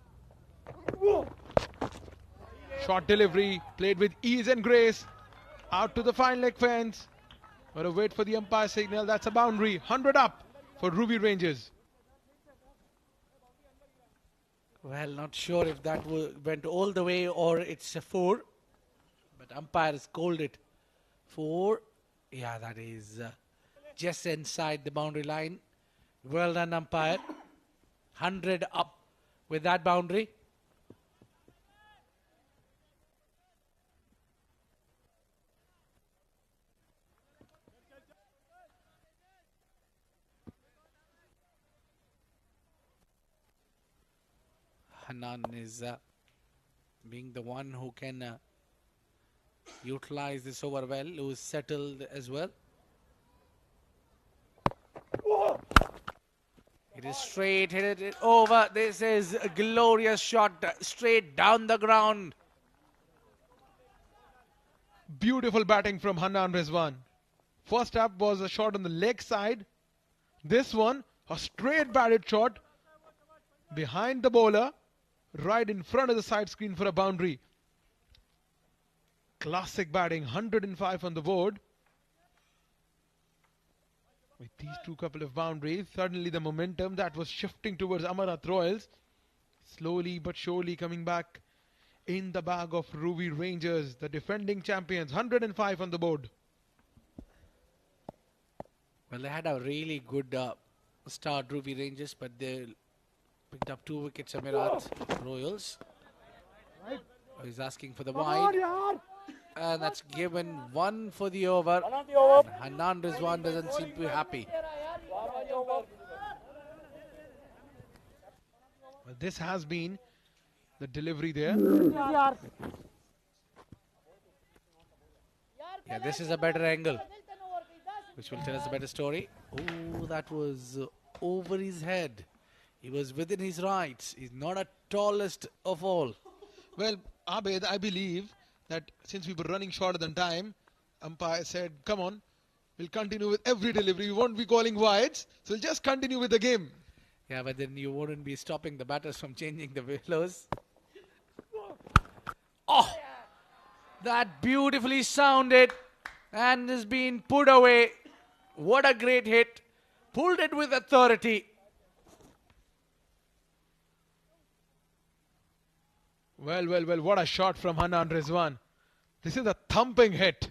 Short delivery, played with ease and grace. Out to the fine leg fence. Gotta wait for the umpire signal. That's a boundary. 100 up for Ruwi Rangers. Well, not sure if that went all the way or it's a 4. But umpire has called it 4. Yeah, that is just inside the boundary line. Well done, umpire. 100 up with that boundary. Hanan is being the one who can utilize this over well, who's settled as well. It is straight, hit it over. This is a glorious shot, straight down the ground. Beautiful batting from Hanan Rizwan. First up was a shot on the leg side. This one, a straight batted shot behind the bowler, right in front of the side screen for a boundary. Classic batting, 105 on the board. With these two couple of boundaries, suddenly the momentum that was shifting towards Amerat Royals, slowly but surely coming back in the bag of Ruwi Rangers, the defending champions, 105 on the board. Well, they had a really good start, Ruby Rangers, but they picked up 2 wickets, Amerat Royals. He's asking for the wide. And that's given 1 for the over. Hanan Rizwan doesn't seem to be happy. Well, this has been the delivery there. Yeah, this is a better angle, which will tell us a better story. Oh, that was over his head. He was within his rights. He's not a tallest of all. Well, Abed, I believe that since we were running shorter than time, umpire said, come on, we'll continue with every delivery. We won't be calling wides, so we'll just continue with the game. Yeah, but then you wouldn't be stopping the batters from changing the willows. Oh, that beautifully sounded and is being put away. What a great hit. Pulled it with authority. Well, what a shot from Hanan Rizwan. This is a thumping hit.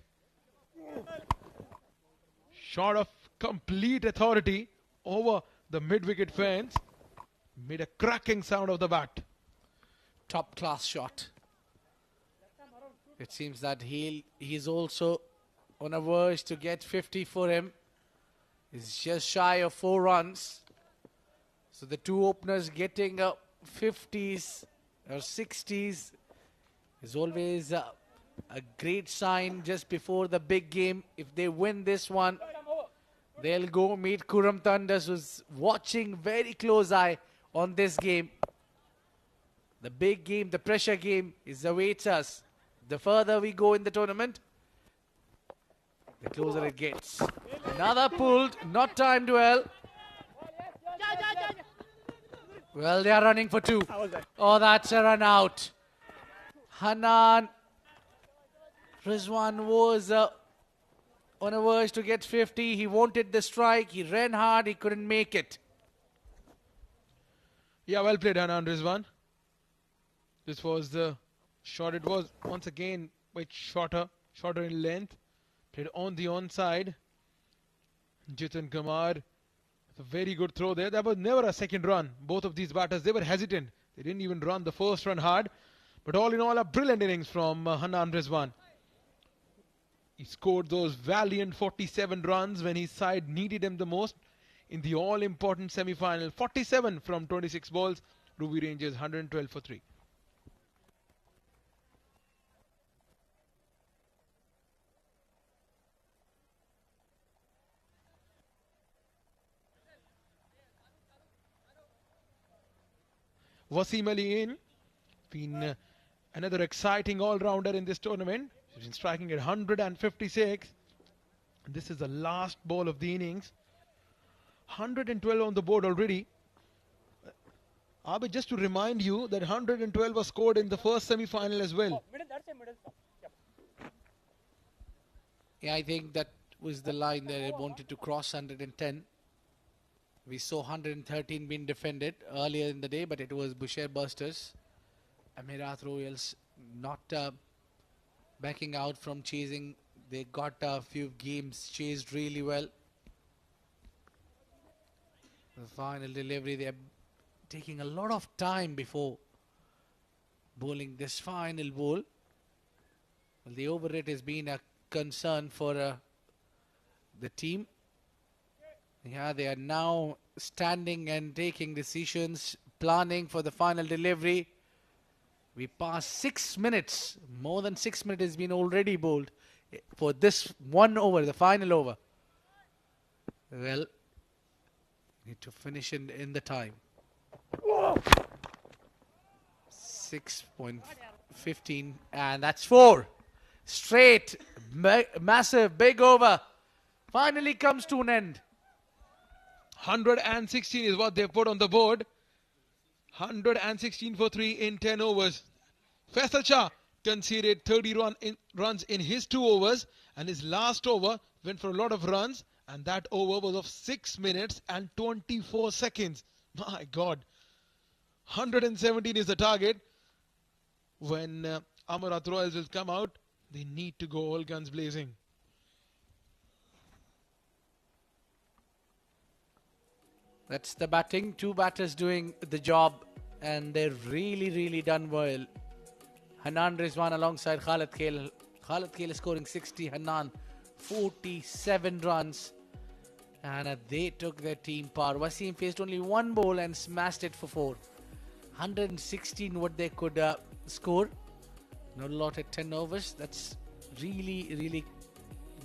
Shot of complete authority over the mid-wicket fence. Made a cracking sound of the bat. Top class shot. It seems that he's also on a verge to get 50 for him. He's just shy of 4 runs. So the two openers getting 50s or 60s is always a great sign just before the big game. If they win this one, they'll go meet Kuram Thunders, who's watching very close eye on this game. The big game, the pressure game awaits us. The further we go in the tournament, the closer it gets. Another pulled, not timed well. Well, they are running for 2. Oh, that's a run out. Hanan Rizwan was on a verge to get 50. He wanted the strike. He ran hard. He couldn't make it. Yeah, well played, Hanan Rizwan. This was the shot. It was once again quite shorter in length. Played on the onside. Jitan Kumar, a very good throw there. There was never a second run. Both of these batters, they were hesitant. They didn't even run the first run hard. But all in all, a brilliant innings from Hanan Rizwan. He scored those valiant 47 runs when his side needed him the most in the all-important semi-final. 47 from 26 balls. Ruwi Rangers 112 for 3. Wasim Ali in, been another exciting all-rounder in this tournament. He's been striking at 156. This is the last ball of the innings. 112 on the board already. Abid, just to remind you that 112 was scored in the first semi-final as well. Yeah, I think that was the line that they wanted to cross 110. We saw 113 being defended earlier in the day, but it was Busher Busters. Amerat Royals not backing out from chasing. They got a few games chased really well. The final delivery, they're taking a lot of time before bowling this final ball. Well, the over rate has been a concern for the team. Yeah, they are now standing and taking decisions, planning for the final delivery. We passed 6 minutes. More than 6 minutes has been already bowled for this one over, the final over. Well, need to finish in the time. 6.15, and that's 4. Straight, massive, big over. Finally comes to an end. 116 is what they put on the board. 116 for 3 in 10 overs. Faisal Shah conceded 30 runs in his 2 overs, and his last over went for a lot of runs, and that over was of 6 minutes and 24 seconds. My God. 117 is the target. When Amerat Royals will come out, they need to go all guns blazing. That's the batting. 2 batters doing the job, and they've really done well. Hanan Rizwan alongside Khalid Khail. Khalid Khail is scoring 60. Hanan 47 runs. And they took their team par. Wasim faced only 1 ball and smashed it for 4. 116 what they could score. Not a lot at 10 overs. That's really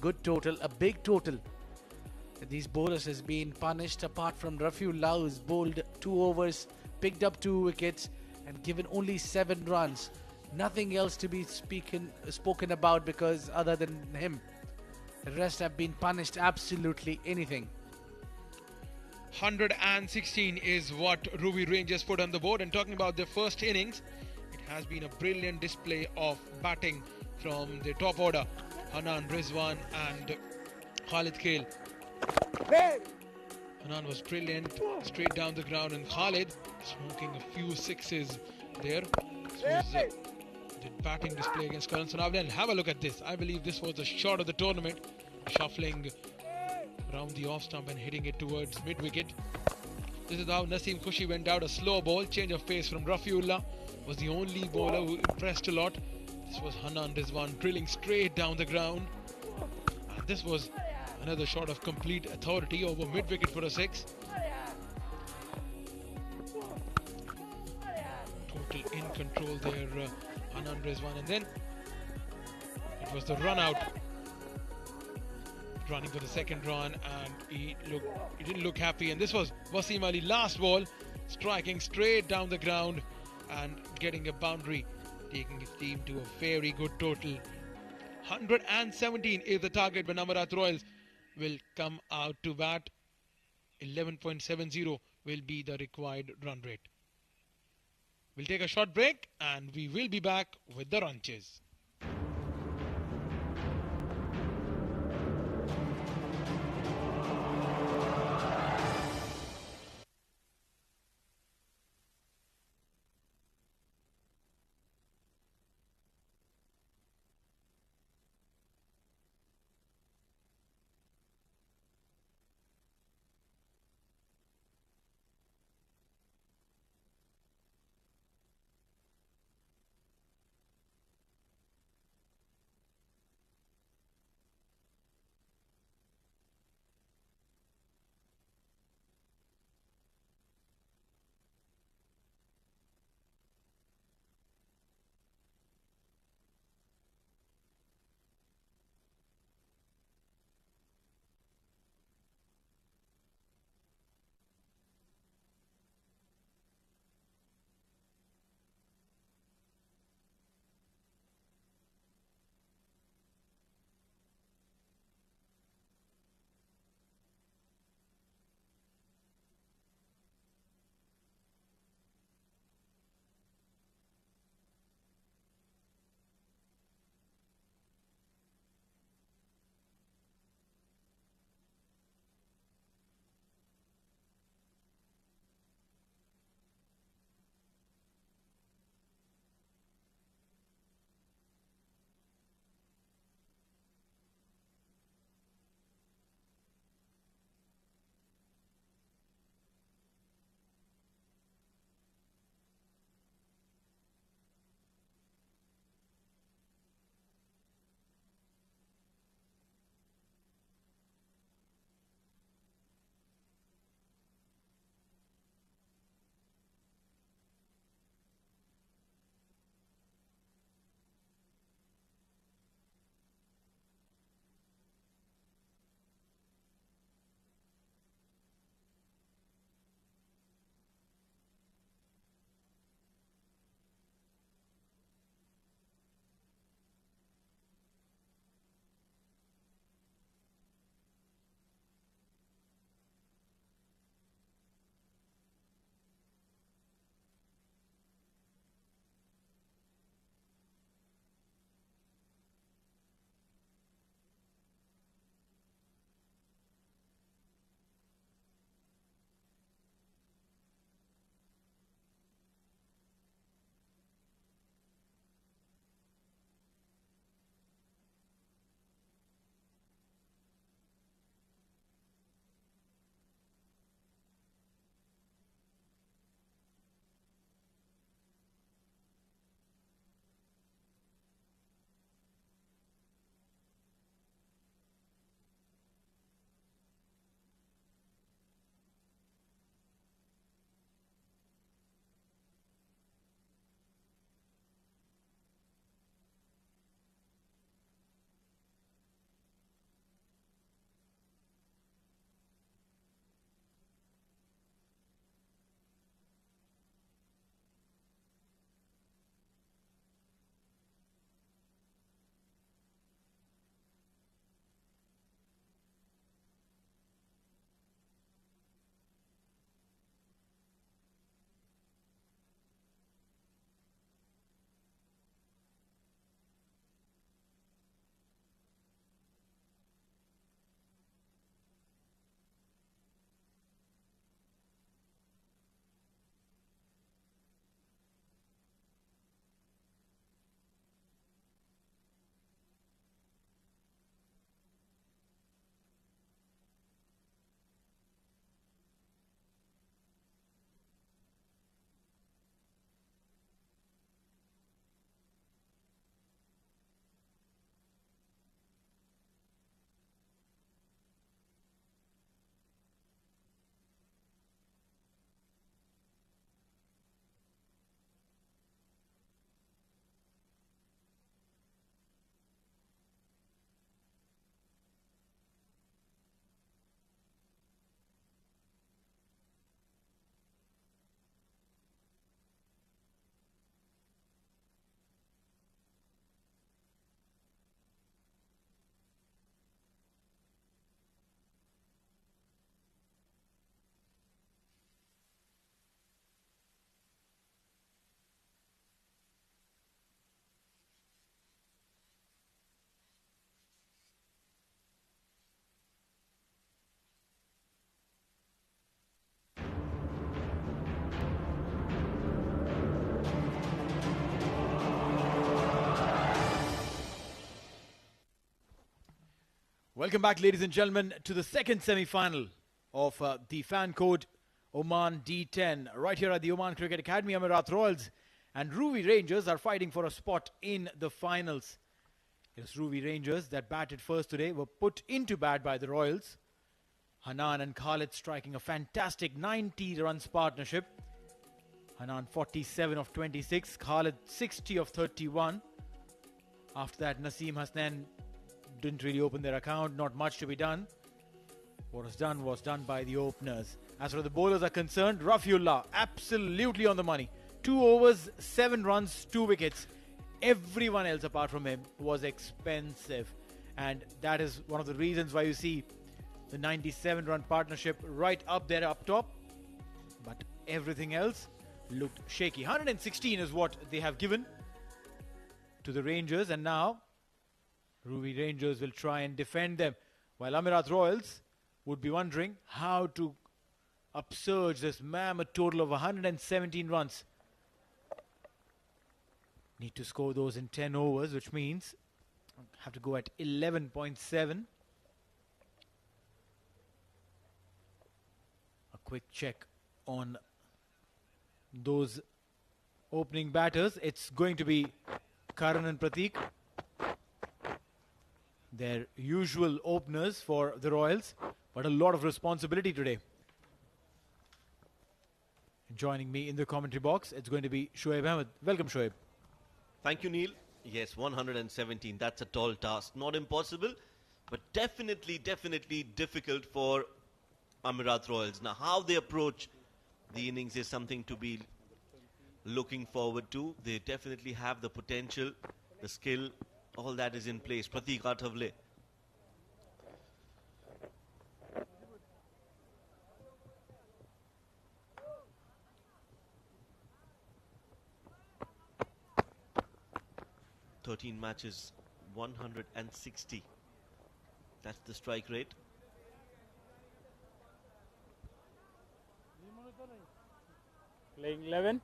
good total. A big total. These bowlers has been punished, apart from Rafiullah, who's bowled 2 overs, picked up 2 wickets and given only 7 runs. Nothing else to be spoken about because other than him. The rest have been punished absolutely anything. 116 is what Ruwi Rangers put on the board. And talking about their first innings, it has been a brilliant display of batting from the top order. Hanan Rizwan and Khalid Khail. Hanan was brilliant, straight down the ground, and Khalid smoking a few sixes there. This was the batting display against Karan Sanavli. And have a look at this. I believe this was the shot of the tournament, shuffling around the off stump and hitting it towards mid wicket. This is how Naseem Khushi went out. A slow ball, change of pace from Rafiullah, was the only bowler who impressed a lot. This was Hanan Rizwan drilling straight down the ground, and this was another shot of complete authority over mid wicket for a 6. Total in control there, Hanan Rizwan, and then it was the run out, running for the second run, and he didn't look happy. And this was Wasim Ali, last ball, striking straight down the ground and getting a boundary, taking his team to a very good total. 117 is the target when Amerat Royals will come out to bat. 11.70 will be the required run rate. We'll take a short break and we will be back with the run chase. Welcome back, ladies and gentlemen, to the second semi-final of the fan code Oman D10. Right here at the Oman Cricket Academy, Amerat Royals and Ruwi Rangers are fighting for a spot in the finals. It was Ruwi Rangers that batted first today, were put into bat by the Royals. Hanan and Khalid striking a fantastic 90 runs partnership. Hanan 47 of 26, Khalid 60 of 31. After that, Naseem Hasnain didn't really open their account, not much to be done. What was done by the openers. As far as the bowlers are concerned, Rafiullah absolutely on the money. 2 overs, 7 runs, 2 wickets. Everyone else apart from him was expensive. And that is one of the reasons why you see the 97-run partnership right up there up top. But everything else looked shaky. 116 is what they have given to the Rangers. And now Ruwi Rangers will try and defend them, while Amerat Royals would be wondering how to upsurge this mammoth total of 117 runs. Need to score those in 10 overs, which means have to go at 11.7. A quick check on those opening batters. It's going to be Karan and Prateek, their usual openers for the Royals, but a lot of responsibility today. Joining me in the commentary box, it's going to be Shoaib Ahmed. Welcome, Shoaib. Thank you, Neil. Yes, 117. That's a tall task. Not impossible, but definitely difficult for Amerat Royals. Now, how they approach the innings is something to be looking forward to. They definitely have the potential, the skill, all that is in place. Prateek Athavle. "13 matches, 160. That's the strike rate. Playing 11.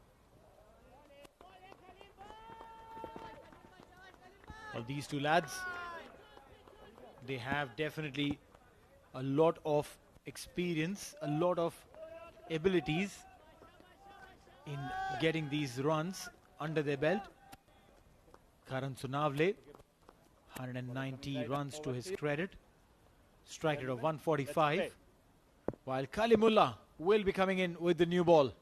Well, these two lads, they have definitely a lot of experience, a lot of abilities in getting these runs under their belt. Karan Sunavle, 190 runs to his credit, strike rate of 145, while Kalimullah will be coming in with the new ball.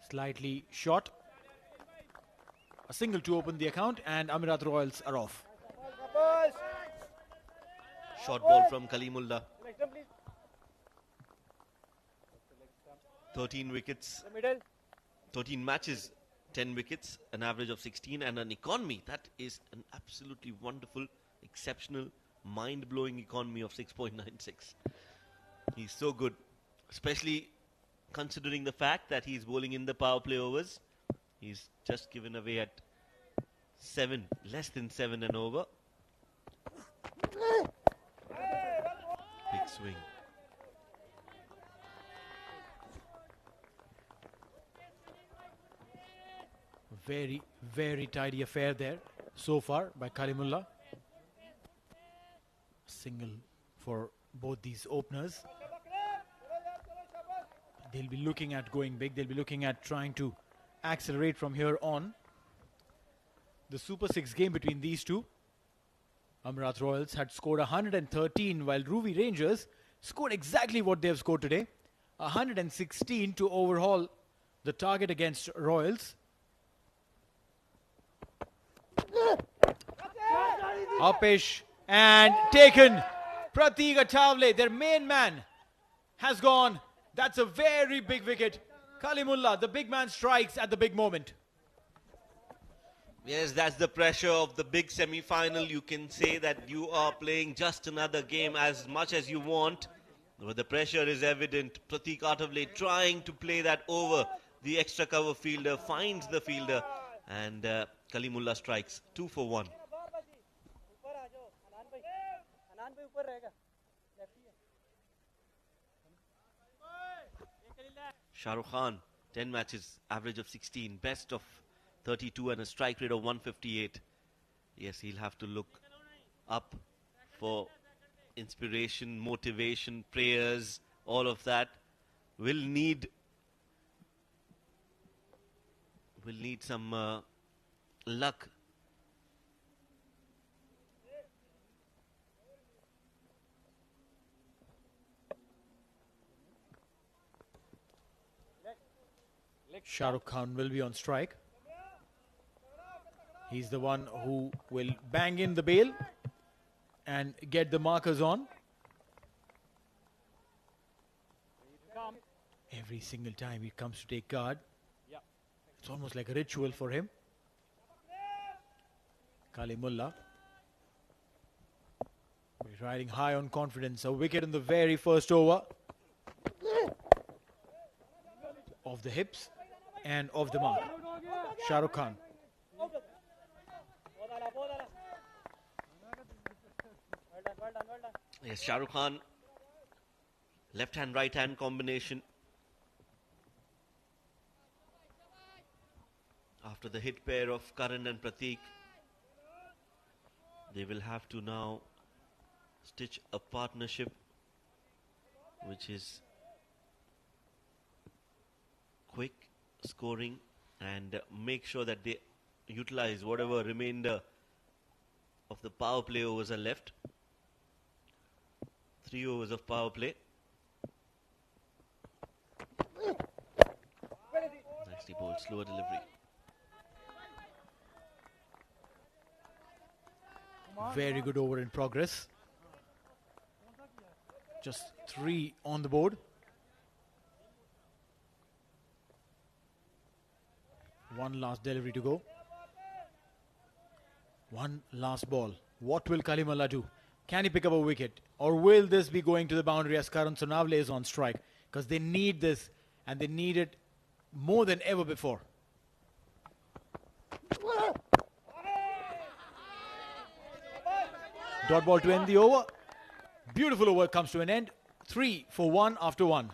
Slightly short. A single to open the account, and Amerat Royals are off. Short ball from Kalimullah. 13 wickets, 13 matches, 10 wickets, an average of 16, and an economy. That is an absolutely wonderful, exceptional, mind-blowing economy of 6.96. He's so good, especially considering the fact that he's bowling in the power play overs. He's just given away at 7, less than 7 and over. Big swing. Very tidy affair there so far by Kalimullah. Single for both these openers. They'll be looking at going big. They'll be looking at trying to accelerate from here on. The Super 6 game between these two, Amerat Royals had scored 113, while Ruwi Rangers scored exactly what they have scored today, 116 to overhaul the target against Royals. Upish and taken. Prateek Athavle, their main man, has gone. That's a very big wicket. Kalimullah, the big man, strikes at the big moment. Yes, that's the pressure of the big semi-final. You can say that you are playing just another game as much as you want, but the pressure is evident. Prateek Athavle trying to play that over. The extra cover fielder finds the fielder, and Kalimullah strikes 2 for 1. Shah Rukh Khan, 10 matches, average of 16, best of 32 and a strike rate of 158. Yes, he'll have to look up for inspiration, motivation, prayers, all of that. Will need some luck. Shah Rukh Khan will be on strike. He's the one who will bang in the bail and get the markers on. Every single time he comes to take guard, it's almost like a ritual for him. Kalimullah. He's riding high on confidence. A wicket in the very first over. Of the hips and of the mark. Shah Rukh Khan. Yes, Shah Rukh Khan. Left hand, right hand combination. After the hit pair of Karan and Prateek, they will have to now stitch a partnership which is quick scoring and make sure that they utilize whatever remainder of the power play overs are left. 3 overs of power play. Nicely bowled, slower delivery. Very good over in progress. Just 3 on the board. One last delivery to go. One last ball. What will Kalimullah do? Can he pick up a wicket? Or will this be going to the boundary as Karan Sonavle is on strike? Because they need this and they need it more than ever before. Dot ball to end the over. Beautiful over comes to an end. 3 for 1 after 1.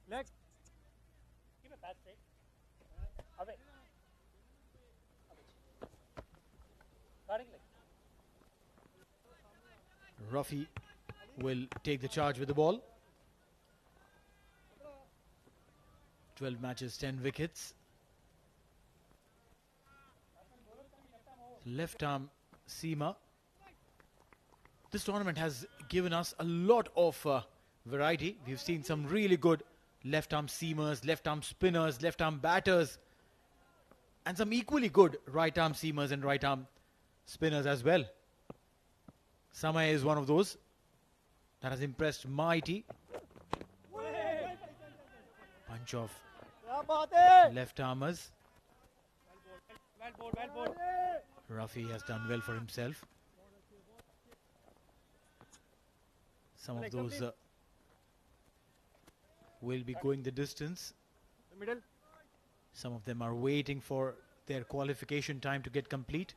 Next. Keep it back straight. Away. Starting leg. Rufi will take the charge with the ball. 12 matches, 10 wickets. Left arm seamer. This tournament has given us a lot of variety. We've seen some really good left arm seamers, left arm spinners, left arm batters, and some equally good right arm seamers and right arm spinners as well. Samay is one of those that has impressed mighty. Bunch of left armers. Rufi has done well for himself. Some of those will be going the distance. Some of them are waiting for their qualification time to get complete.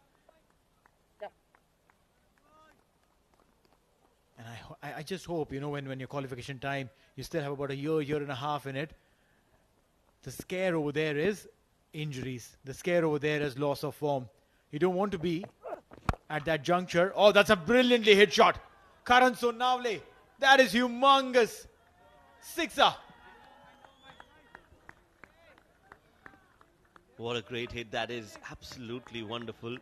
And I just hope, you know, when your qualification time, you still have about a year and a half in it. The scare over there is injuries. The scare over there is loss of form. You don't want to be at that juncture. Oh, that's a brilliantly hit shot. Karan Sonavle. That is humongous. Sixer. What a great hit. That is absolutely wonderful.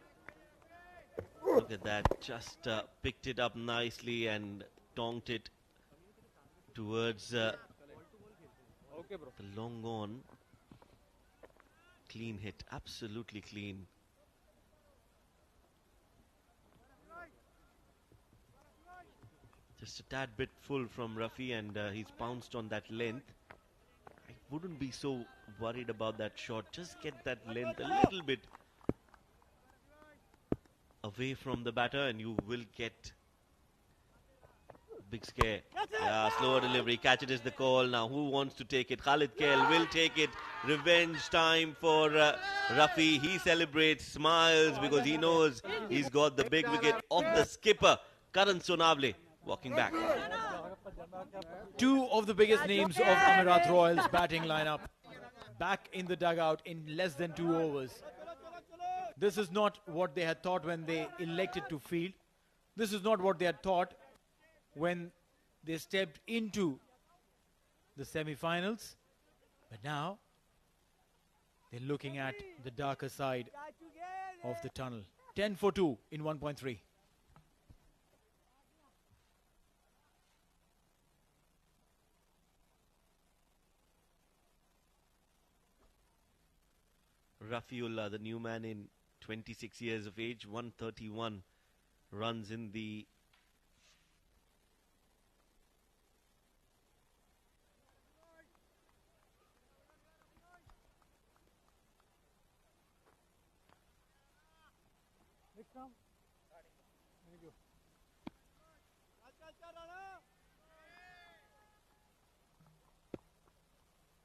Look at that. Just picked it up nicely and tonked it towards the long on. Clean hit. Absolutely clean. Just a tad bit full from Rufi and he's pounced on that length. I wouldn't be so worried about that shot. Just get that length a little bit away from the batter and you will get Big scare. Yeah, slower delivery. Catch it is the call. Now who wants to take it? Khalid Kel will take it. Revenge time for Rafi. He celebrates, smiles because he knows he's got the big wicket of the skipper, Karan Sonavle, walking back. Two of the biggest names of Amerat Royals batting lineup back in the dugout in less than 2 overs. This is not what they had thought when they elected to field. This is not what they had thought when they stepped into the semi-finals. But now they're looking at the darker side of the tunnel. 10 for 2 in 1.3. Rafiullah, the new man in 26 years of age, 131 runs in the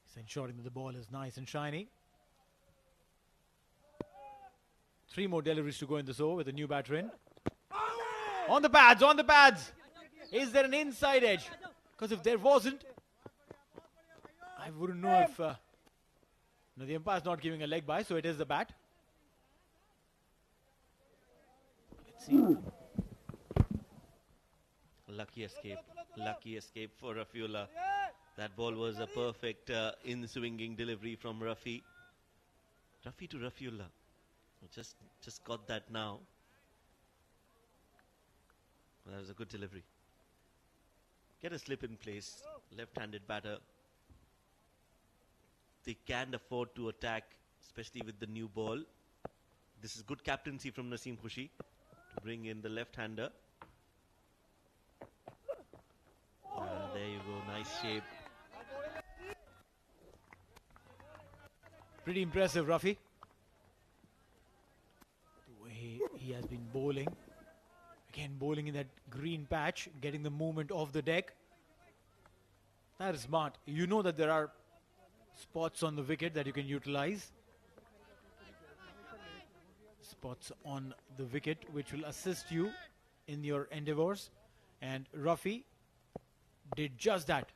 He's ensuring that the ball is nice and shiny. 3 more deliveries to go in this over with a new batter in. On the pads, on the pads. Is there an inside edge? Because if there wasn't, I wouldn't know if... no, the umpire's not giving a leg by, so it is the bat. Let's see. Lucky escape for Rafiullah. That ball was a perfect in-swinging delivery from Rafi. Rafi to Rafiullah. Just got that now. That was a good delivery. Get a slip in place. Left-handed batter. They can afford to attack, especially with the new ball. This is good captaincy from Naseem Khushi to bring in the left-hander. There you go, nice shape. Pretty impressive, Rafi. The way he has been bowling. Again, bowling in that green patch, getting the movement off the deck. That is smart. You know that there are spots on the wicket that you can utilize. Spots on the wicket which will assist you in your endeavors. And Rafi did just that.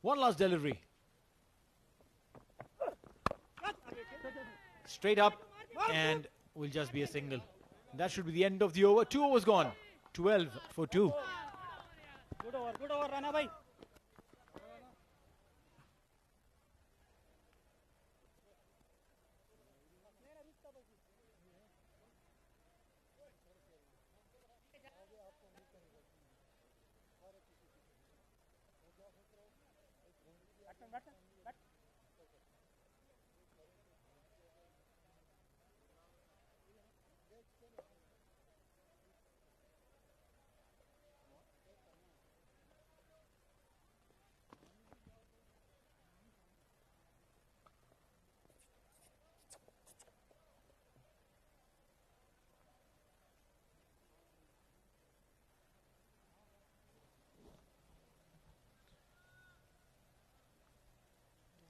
One last delivery. Straight up and will just be a single. That should be the end of the over. 2 overs gone. 12 for 2. Good over, Rana bhai.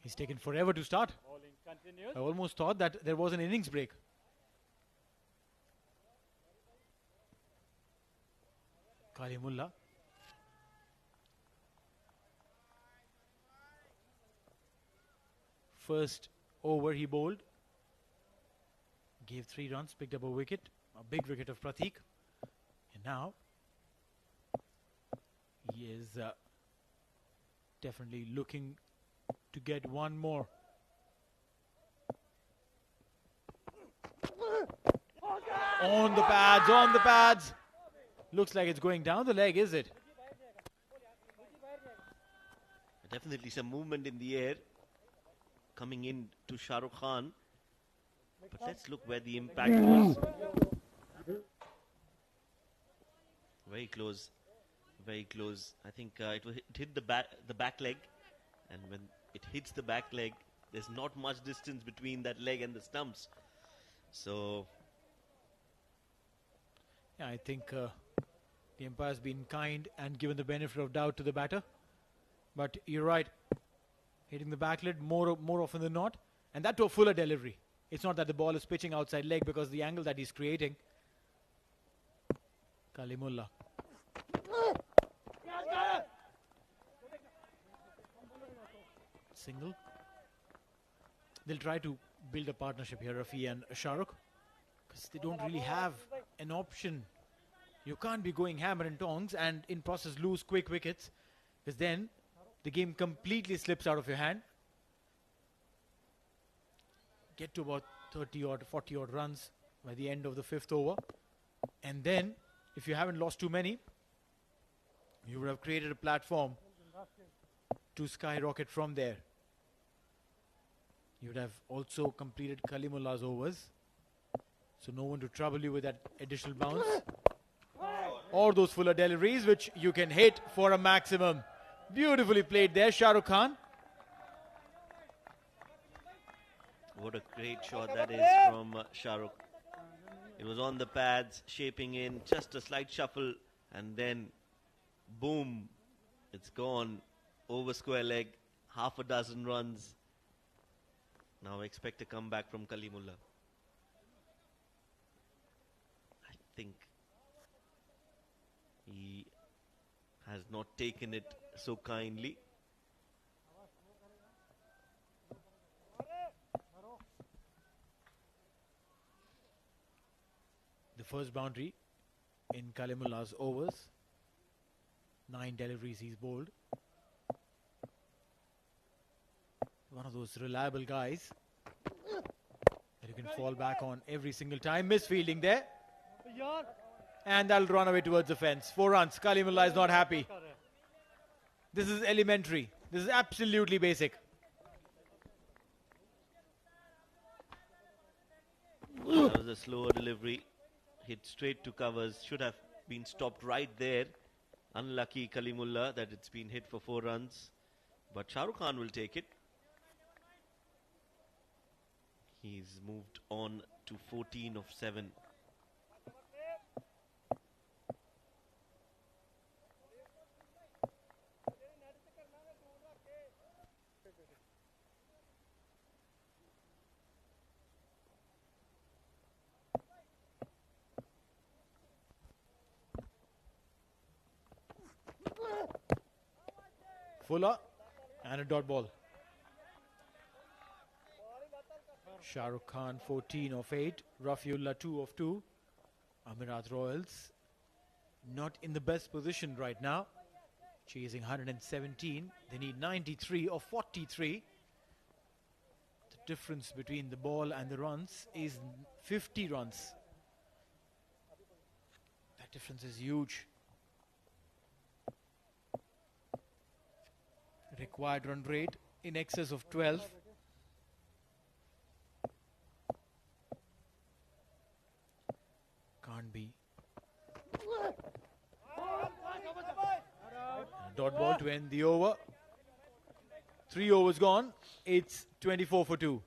He's taken forever to start. I almost thought that there was an innings break. Kalimullah. First over he bowled. Gave 3 runs, picked up a wicket. A big wicket of Pratik. And now he is definitely looking to get one more. On the pads, on the pads. Looks like it's going down the leg, is it? Definitely some movement in the air coming in to Shah Rukh Khan. But let's look where the impact was. Very close. Very close. I think it hit the back leg. And when it hits the back leg, there's not much distance between that leg and the stumps. So... yeah, I think The umpire's been kind and given the benefit of doubt to the batter. But you're right, hitting the backlid more often than not, and that to a fuller delivery. It's not that the ball is pitching outside leg because the angle that he's creating. Kalimullah. Single. They'll try to build a partnership here, Rafi and Shahrukh, because they don't really have an option. You can't be going hammer and tongs and in process lose quick wickets, because then the game completely slips out of your hand. Get to about 30 odd, 40 odd runs by the end of the 5th over. And then, if you haven't lost too many, you would have created a platform to skyrocket from there. You would have also completed Kalimullah's overs, so no one to trouble you with that additional bounce. Or those fuller deliveries, which you can hit for a maximum. Beautifully played there, Shah Rukh Khan. What a great shot that is from Shah Rukh. It was on the pads, shaping in, just a slight shuffle, and then boom, it's gone over square leg, half a dozen runs. Now expect a comeback from Kalimullah. I think he has not taken it so kindly. The first boundary in Kalimullah's overs. 9 deliveries he's bowled. One of those reliable guys that you can fall back on every single time. Misfielding there. And that'll run away towards the fence. 4 runs. Kalimullah is not happy. This is elementary. This is absolutely basic. That was a slower delivery. Hit straight to covers. Should have been stopped right there. Unlucky Kalimullah that it's been hit for 4 runs. But Shah Rukh Khan will take it. He's moved on to 14 of 7. Fuller and a dot ball. Shah Rukh Khan 14 of 8, Rafiullah 2 of 2. Amerat Royals not in the best position right now, chasing 117. They need 93 of 43. The difference between the ball and the runs is 50 runs. That difference is huge. Required run rate in excess of 12. Can't be. Dot ball to end the over. 3 overs gone. It's 24 for 2.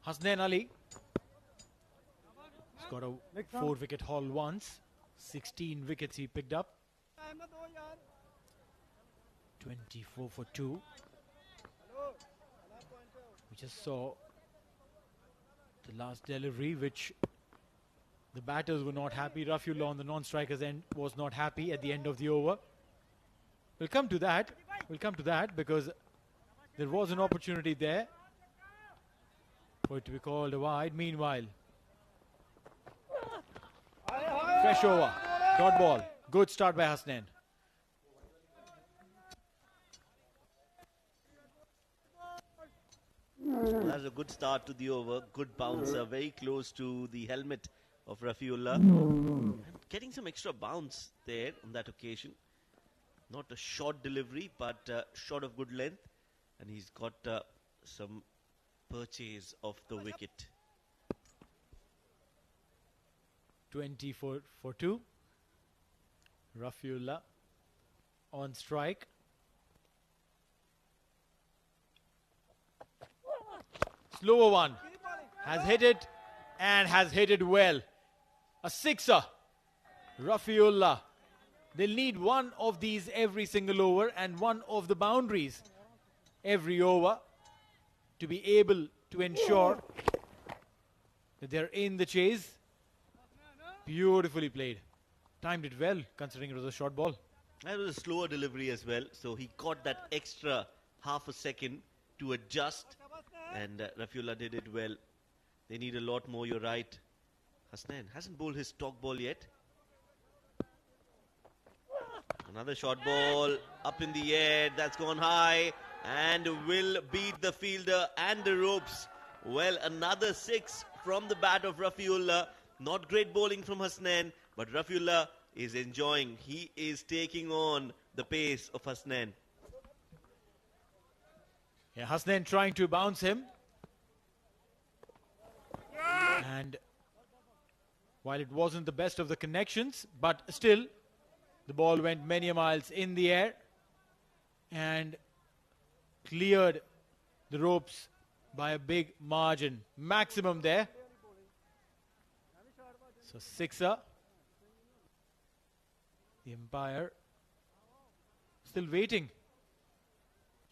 Hasnain Ali. He's got a 4-wicket haul once. 16 wickets he picked up. 24 for 2. We just saw the last delivery, which the batters were not happy. Rafiullah on the non-strikers end was not happy at the end of the over. We'll come to that. We'll come to that because there was an opportunity there for it to be called a wide. Meanwhile, fresh over, dot ball. Good start by Hasnain. That's a good start to the over. Good bouncer, very close to the helmet of Rafiullah. Getting some extra bounce there on that occasion. Not a short delivery, but shot of good length. And he's got some purchase of the wicket. 24 for 2. Rafiullah on strike. Slower one. Has hit it and has hit it well. A sixer. Rafiullah. They'll need one of these every single over and one of the boundaries every over to be able to ensure that they're in the chase. Beautifully played. Timed it well considering it was a short ball. That was a slower delivery as well. So he caught that extra half a second to adjust. And Rafiullah did it well. They need a lot more, you're right. Hasnain hasn't bowled his stock ball yet. Another short ball up in the air. That's gone high and will beat the fielder and the ropes. Well, another six from the bat of Rafiullah. Not great bowling from Hasnain, but Rafiullah is enjoying. He is taking on the pace of Hasnain. Yeah, Hasnain trying to bounce him. And while it wasn't the best of the connections, but still, the ball went many miles in the air and cleared the ropes by a big margin. Maximum there. So sixer. The umpire still waiting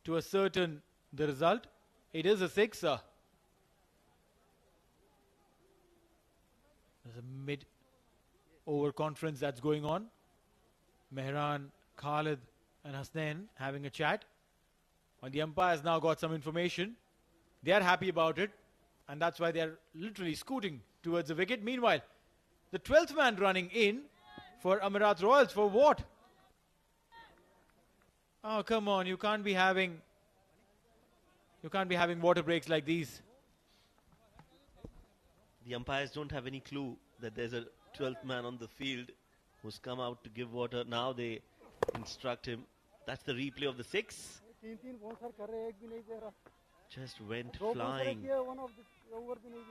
to ascertain the result. It is a sixer. There's a mid-over conference that's going on. Mehran, Khalid and Hasnain having a chat. And the umpires now got some information. They are happy about it. And that's why they are literally scooting towards the wicket. Meanwhile, the 12th man running in for Amerat Royals for what? Oh, come on. You can't be having water breaks like these. The umpires don't have any clue that there's a 12th man on the field who's come out to give water. Now they instruct him. That's the replay of the six. Just went flying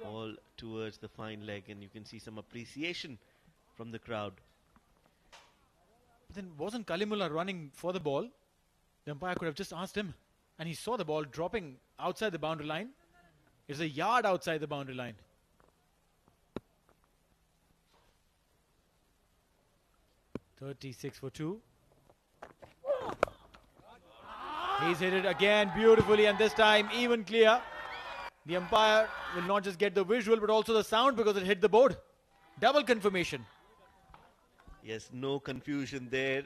all towards the fine leg, and you can see some appreciation from the crowd. But then wasn't Kalimullah running for the ball? The umpire could have just asked him. And he saw the ball dropping outside the boundary line. It's a yard outside the boundary line. .36 for 2. He's hit it again beautifully, and this time even clear. The umpire will not just get the visual but also the sound because it hit the board. Double confirmation. Yes, no confusion there.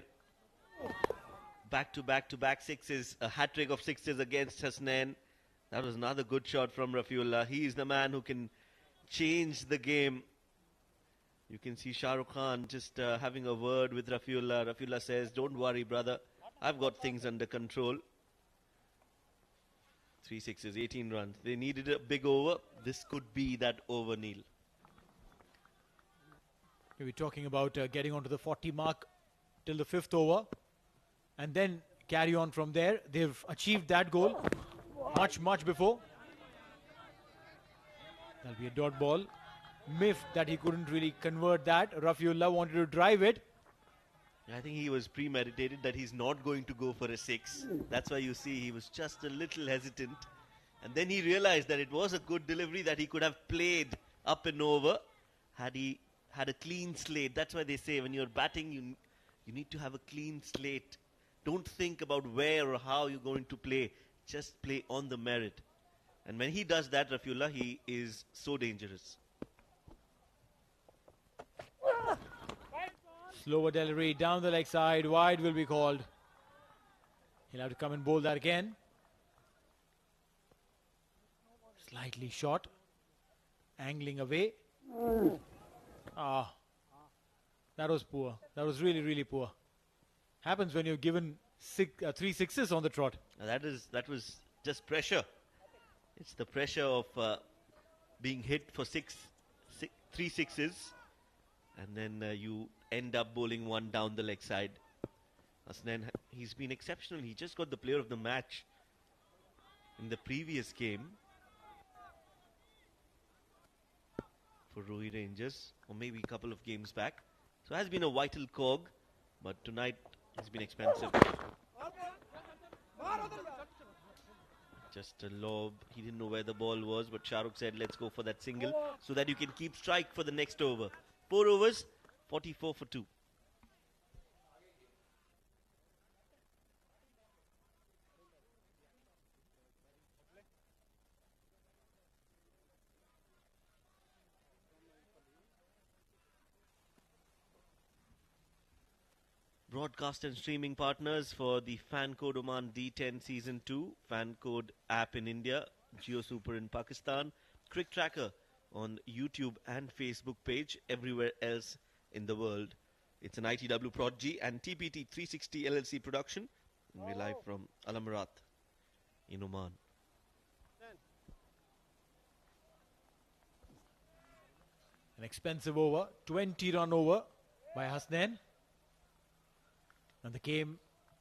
Back to back sixes, a hat-trick of sixes against Hasnain. That was another good shot from Rafiullah. He is the man who can change the game. You can see Shah Rukh Khan just having a word with Rafiullah. Rafiullah says, "Don't worry, brother. I've got things under control." 3 sixes, 18 runs. They needed a big over. This could be that over, Neil. We're talking about getting onto the 40 mark till the 5th over. And then carry on from there. They've achieved that goal much before. That'll be a dot ball. Miffed that he couldn't really convert that. Rafiullah wanted to drive it. I think he was premeditated that he's not going to go for a six. That's why you see he was just a little hesitant. And then he realized that it was a good delivery that he could have played up and over had he had a clean slate. That's why they say when you're batting, you need to have a clean slate. Don't think about where or how you're going to play. Just play on the merit. And when he does that, Rafiullah, he is so dangerous. Slower delivery down the leg side. Wide will be called. He'll have to come and bowl that again. Slightly short. Angling away. Ah, that was poor. That was really, really poor. Happens when you've given 3 sixes on the trot. That was just pressure. It's the pressure of being hit for 3 sixes, and then you end up bowling one down the leg side. Hasnain, he's been exceptional. He just got the player of the match in the previous game for Ruwi Rangers, or maybe a couple of games back. So has been a vital cog, but tonight he's been expensive. Just a lob. He didn't know where the ball was, but Shahrukh said, let's go for that single so that you can keep strike for the next over. 4 overs, 44 for 2. Broadcast and streaming partners for the Fan Code Oman D10 Season 2, Fan Code app in India, Jio Super in Pakistan, CricTracker on YouTube and Facebook page, everywhere else in the world. It's an ITW Prodigy and TPT 360 LLC production. And we're live from Amerat in Oman. An expensive over, 20-run over by Hasnain. And the game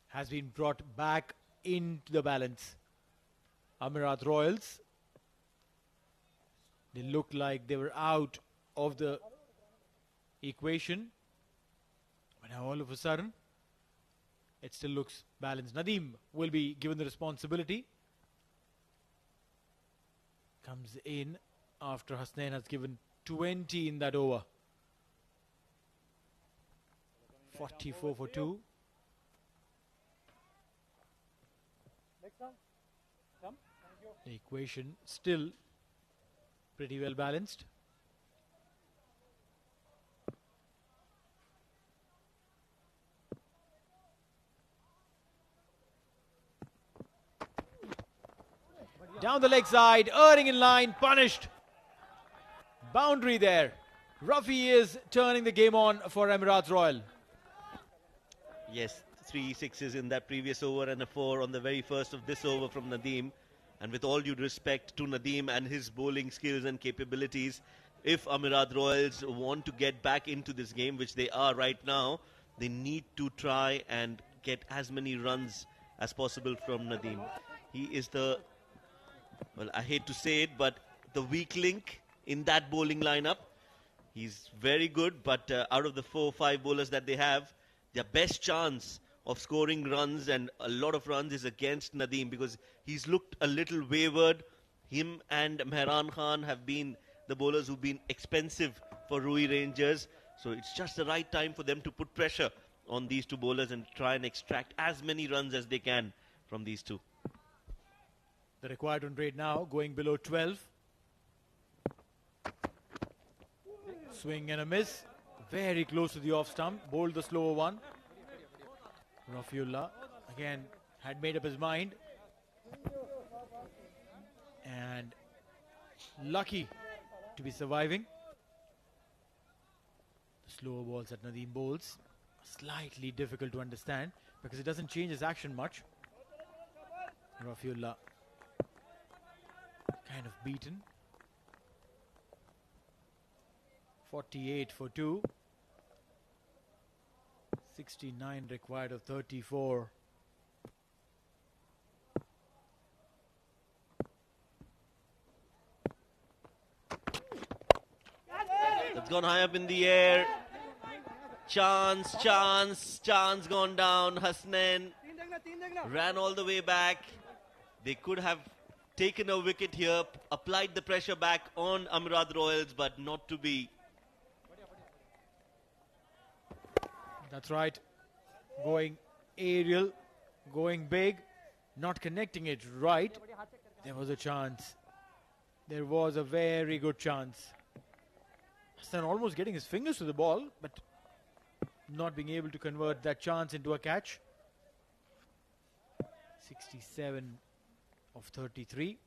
has been brought back into the balance. Amerat Royals, they looked like they were out of the equation. But now all of a sudden, it still looks balanced. Nadeem will be given the responsibility. Comes in after Hasnain has given 20 in that over. 44 for 2. The equation still pretty well balanced. Down the leg side, earning in line, punished. Boundary there. Rufi is turning the game on for Amerat Royal. Yes, 3 sixes in that previous over and a 4 on the very first of this over from Nadeem. And with all due respect to Nadeem and his bowling skills and capabilities, if Amerat Royals want to get back into this game, which they are right now, they need to try and get as many runs as possible from Nadeem. He is the, well, I hate to say it, but the weak link in that bowling lineup. He's very good, but out of the 4 or 5 bowlers that they have, their best chance of scoring runs and a lot of runs is against Nadeem, because he's looked a little wayward. Him and Mehran Khan have been the bowlers who've been expensive for Ruwi Rangers. So it's just the right time for them to put pressure on these 2 bowlers and try and extract as many runs as they can from these 2. The required run rate now going below 12. Swing and a miss. Very close to the off stump. Bowled the slower one. Rafiullah again had made up his mind. And lucky to be surviving. The slower balls that Nadeem bowls are slightly difficult to understand because it doesn't change his action much. Rafiullah kind of beaten. 48 for 2. 69 required of 34. That's gone high up in the air. Chance gone down. Hasnain ran all the way back. They could have taken a wicket here, applied the pressure back on Amerat Royals, but not to be. That's right. Going aerial, going big, not connecting it right. There was a chance. There was a very good chance. Hassan almost getting his fingers to the ball, but not being able to convert that chance into a catch. 67 of 33.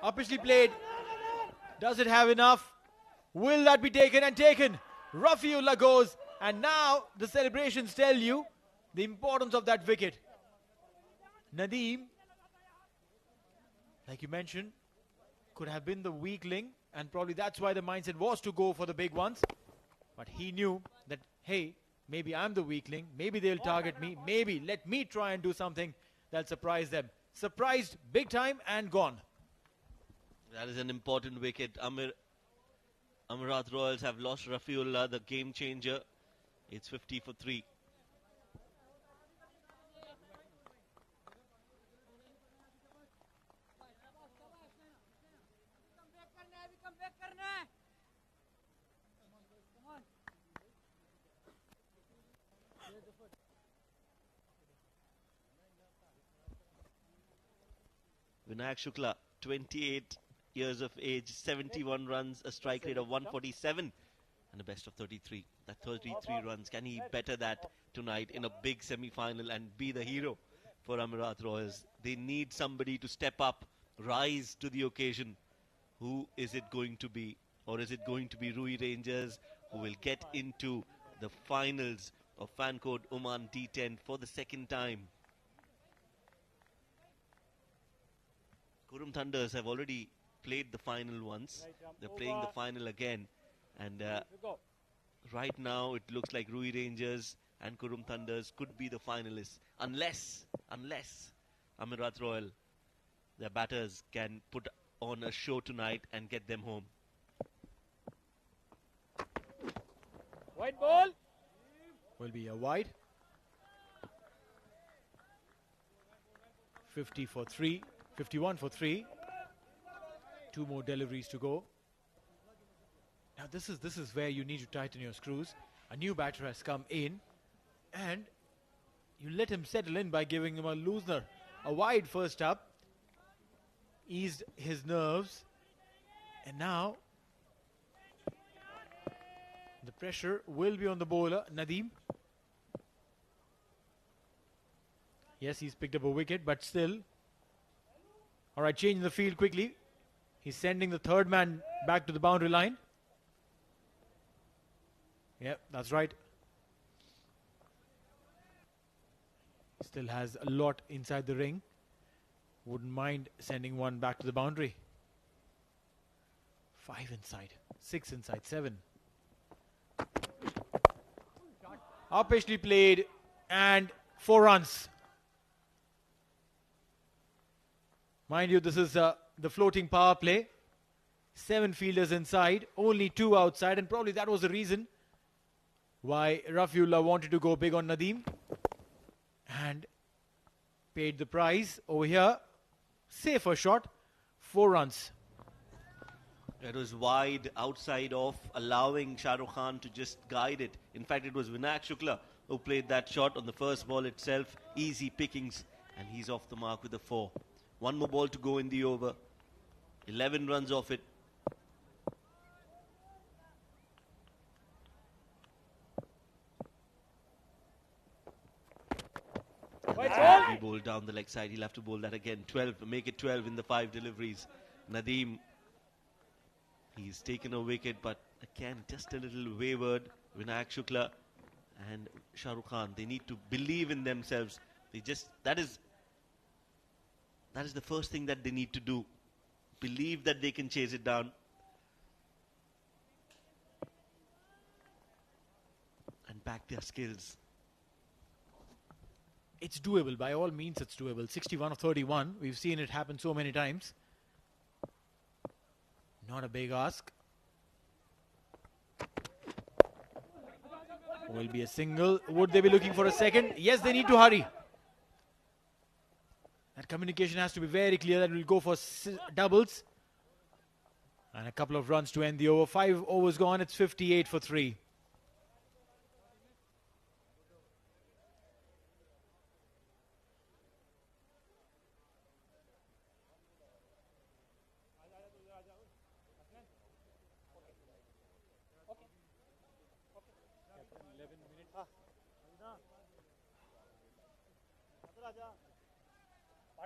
Uppishly played. Does it have enough? Will that be taken and taken? Rafiullah goes, and now the celebrations tell you the importance of that wicket. Nadeem, like you mentioned, could have been the weakling, and probably that's why the mindset was to go for the big ones. But he knew that, hey, maybe I'm the weakling, maybe they'll target me, maybe let me try and do something that'll surprise them. Surprised big time and gone. That is an important wicket. Amerat Royals have lost Rafiullah, the game changer. It's 50 for 3. Vinayak Shukla, 28 years of age, 71 runs, a strike rate of 147 and a best of 33. That 33 runs, can he better that tonight in a big semi-final and be the hero for Amerat Royals? They need somebody to step up, rise to the occasion. Who is it going to be? Or is it going to be Ruwi Rangers, who will get into the finals of fan code Oman D10 for the second time? Kurum Thunders have already played the final once. They're playing the final again. And right now it looks like Ruwi Rangers and Kurum Thunders could be the finalists. Unless Amerat Royal, their batters, can put on a show tonight and get them home. White ball. Will be a wide. 50 for 3. 51 for 3. 2 more deliveries to go. Now this is where you need to tighten your screws. A new batter has come in, and you let him settle in by giving him a loosener. A wide first up, eased his nerves, and now the pressure will be on the bowler, Nadeem. Yes, he's picked up a wicket, but still. All right, changing the field quickly. He's sending the third man back to the boundary line. Yep, that's right. Still has a lot inside the ring. Wouldn't mind sending one back to the boundary. 5 inside, 6 inside, 7. Uppishly played and 4 runs. Mind you, this is the floating power play. 7 fielders inside, only 2 outside, and probably that was the reason why Rafiullah wanted to go big on Nadeem and paid the price over here. Safer shot, 4 runs. It was wide, outside off, allowing Shah Rukh Khan to just guide it. In fact, it was Vinayak Shukla who played that shot on the first ball itself. Easy pickings, and he's off the mark with a 4. 1 more ball to go in the over. 11 runs off it. He bowled down the leg side. He'll have to bowl that again. 12, make it 12 in the 5 deliveries. Nadeem, he's taken a wicket, but again, just a little wayward. Vinayak Shukla and Shah Rukh Khan, they need to believe in themselves. That is the first thing that they need to do. Believe that they can chase it down. And back their skills. It's doable. By all means, it's doable. 61 of 31. We've seen it happen so many times. Not a big ask. Will be a single. Would they be looking for a second? Yes, they need to hurry. That That communication has to be very clear that we'll go for doubles. And a couple of runs to end the over. 5 overs gone, it's 58 for 3.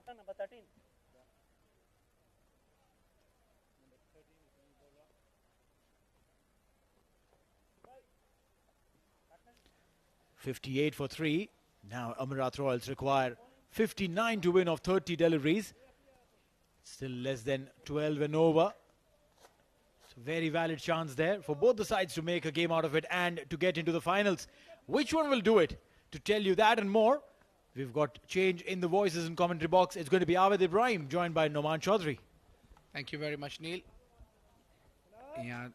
Number 13. 58 for 3. Now Amerat Royals require 59 to win of 30 deliveries. Still less than 12 and over. It's a very valid chance there for both the sides to make a game out of it and to get into the finals. Which one will do it? To tell you that and more, we've got change in the voices in commentary box. It's going to be Awad Ibrahim joined by Noman Chaudhary. Thank you very much, Neil. Yeah,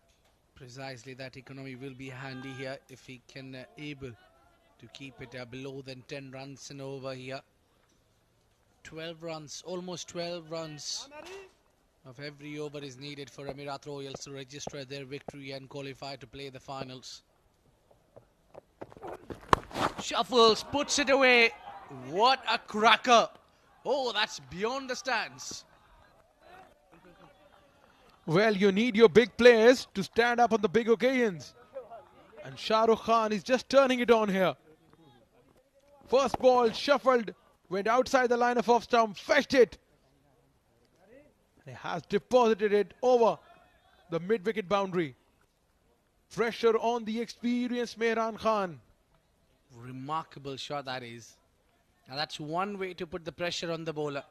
precisely that economy will be handy here if he can able to keep it below than 10 runs and over here. 12 runs, almost 12 runs of every over is needed for Amerat Royals to register their victory and qualify to play the finals. Shuffles, puts it away. What a cracker. Oh, that's beyond the stands. Well, you need your big players to stand up on the big occasions. And Shah Rukh Khan is just turning it on here. First ball shuffled, went outside the line of off stump, fetched it. He has deposited it over the mid-wicket boundary. Pressure on the experienced Mehran Khan. Remarkable shot that is. Now that's one way to put the pressure on the bowler.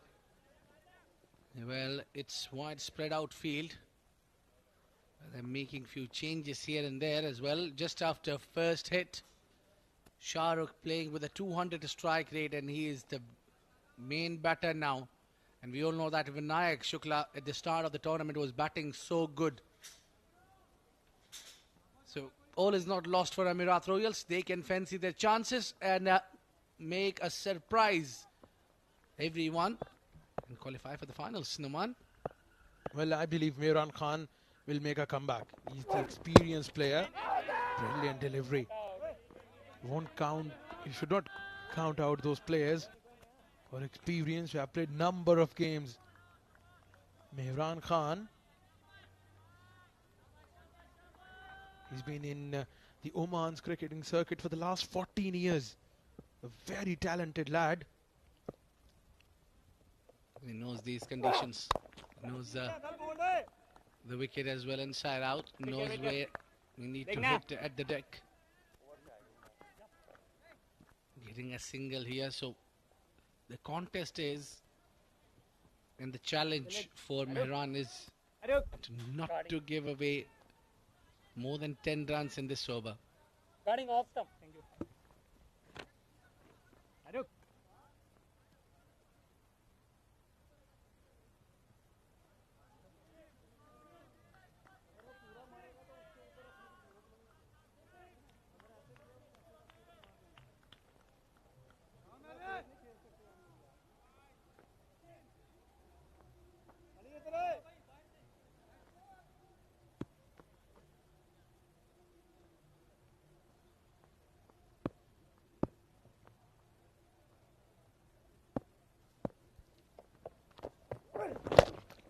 Well, it's widespread outfield. They're making few changes here and there as well. Just after first hit, Shah Rukh playing with a 200 strike rate and he is the main batter now. And we all know that Vinayak Shukla at the start of the tournament was batting so good. So all is not lost for Amerat Royals. They can fancy their chances and make a surprise everyone and qualify for the finals. Numan? Well, I believe Mehran Khan will make a comeback. He's the experienced player. Brilliant delivery. You should not count out those players for experience who have played number of games. Mehran Khan, he's been in the Oman's cricketing circuit for the last 14 years. A very talented lad. He knows these conditions. Knows the wicket as well inside out. Knows where we need to hit at the deck. Getting a single here. So the contest is and the challenge for Mehran is not to give away more than 10 runs in this over. Guarding off stump. Thank you.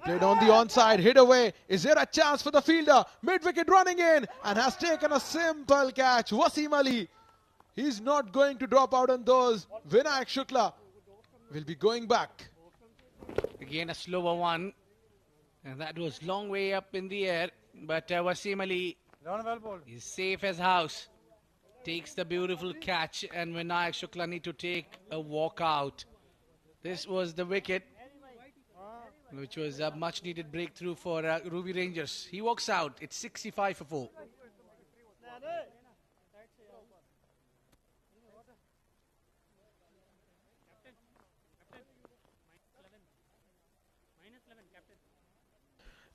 Played on the onside, hit away. Is there a chance for the fielder? Mid-wicket running in and has taken a simple catch. Wasim Ali. He's not going to drop out on those. Vinayak Shukla will be going back. Again a slower one. And that was long way up in the air. But Wasim Ali is safe as house. Takes the beautiful catch and Vinayak Shukla need to take a walk out. This was the wicket, which was a much needed breakthrough for Ruwi Rangers. He walks out. It's 65 for 4.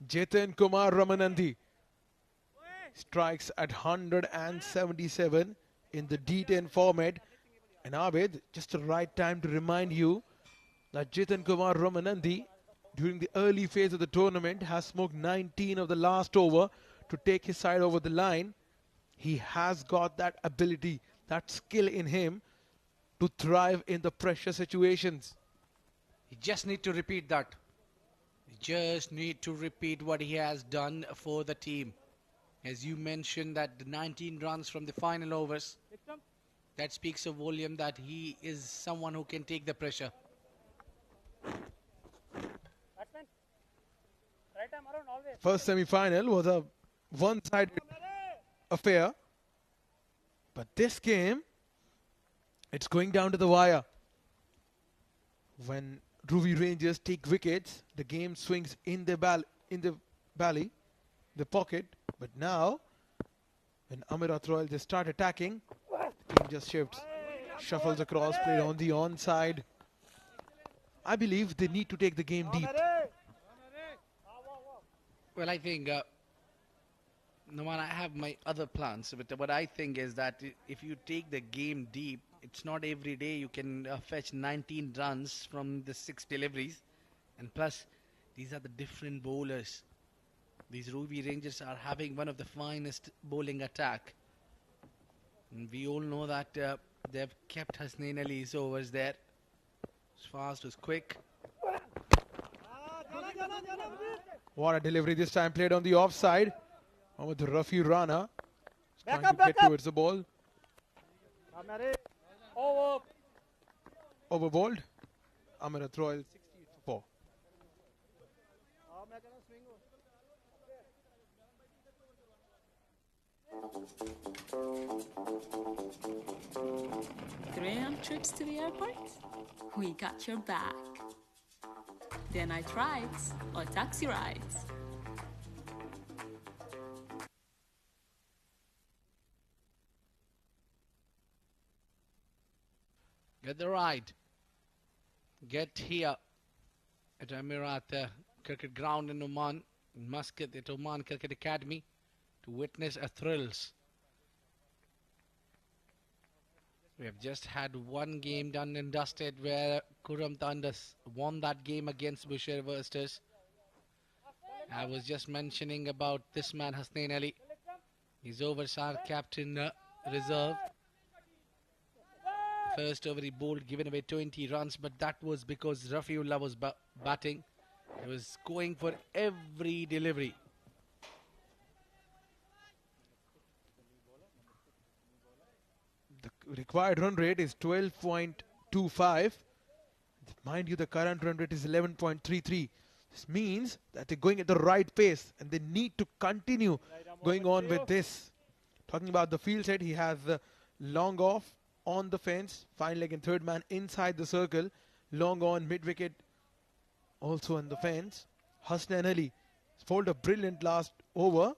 Jiten Kumar Ramanandi strikes at 177 in the D10 format. And Abid, just the right time to remind you that Jitan Kumar Ramanandi, during the early phase of the tournament, has smoked 19 of the last over to take his side over the line. He has got that ability, that skill in him to thrive in the pressure situations. You just need to repeat that. You just need to repeat what he has done for the team. As you mentioned that the 19 runs from the final overs, that speaks a volume that he is someone who can take the pressure. First semi-final was a one-sided affair, but this game, it's going down to the wire. When Ruwi Rangers take wickets, the game swings in the valley, the pocket. But now, when Amerat Royal just start attacking, the game just shifts, shuffles across, played on the onside. I believe they need to take the game deep. Well, I think, Numan, I have my other plans, but what I think is that if you take the game deep, it's not every day you can fetch 19 runs from the 6 deliveries. And plus, these are the different bowlers. These Ruwi Rangers are having one of the finest bowling attack. And we all know that they've kept Hasnain Ali's overs there. As fast as quick. What a delivery this time, played on the offside. With Rafi Rana. Trying to get towards the ball. Overbowled. Amerat Royal 68 for 4. Grand trips to the airport? We got your back. Day night rides or taxi rides? Get the ride. Get here at Amerat Cricket Ground in Oman, in Muscat at Oman Cricket Academy to witness a thrills. We have just had one game done and dusted where Kuram Tandas won that game against Busher Versters. I was just mentioning about this man Hasnain Ali. His overs are captain reserve. First over he bowled, given away 20 runs, but that was because Rafiullah was batting. He was going for every delivery. The required run rate is 12.25. Mind you, the current run rate is 11.33. This means that they're going at the right pace and they need to continue going on with this. Talking about the field set, he has long off on the fence, fine leg and third man inside the circle, long on mid-wicket also on the fence. Hasnain Ali bowled a brilliant over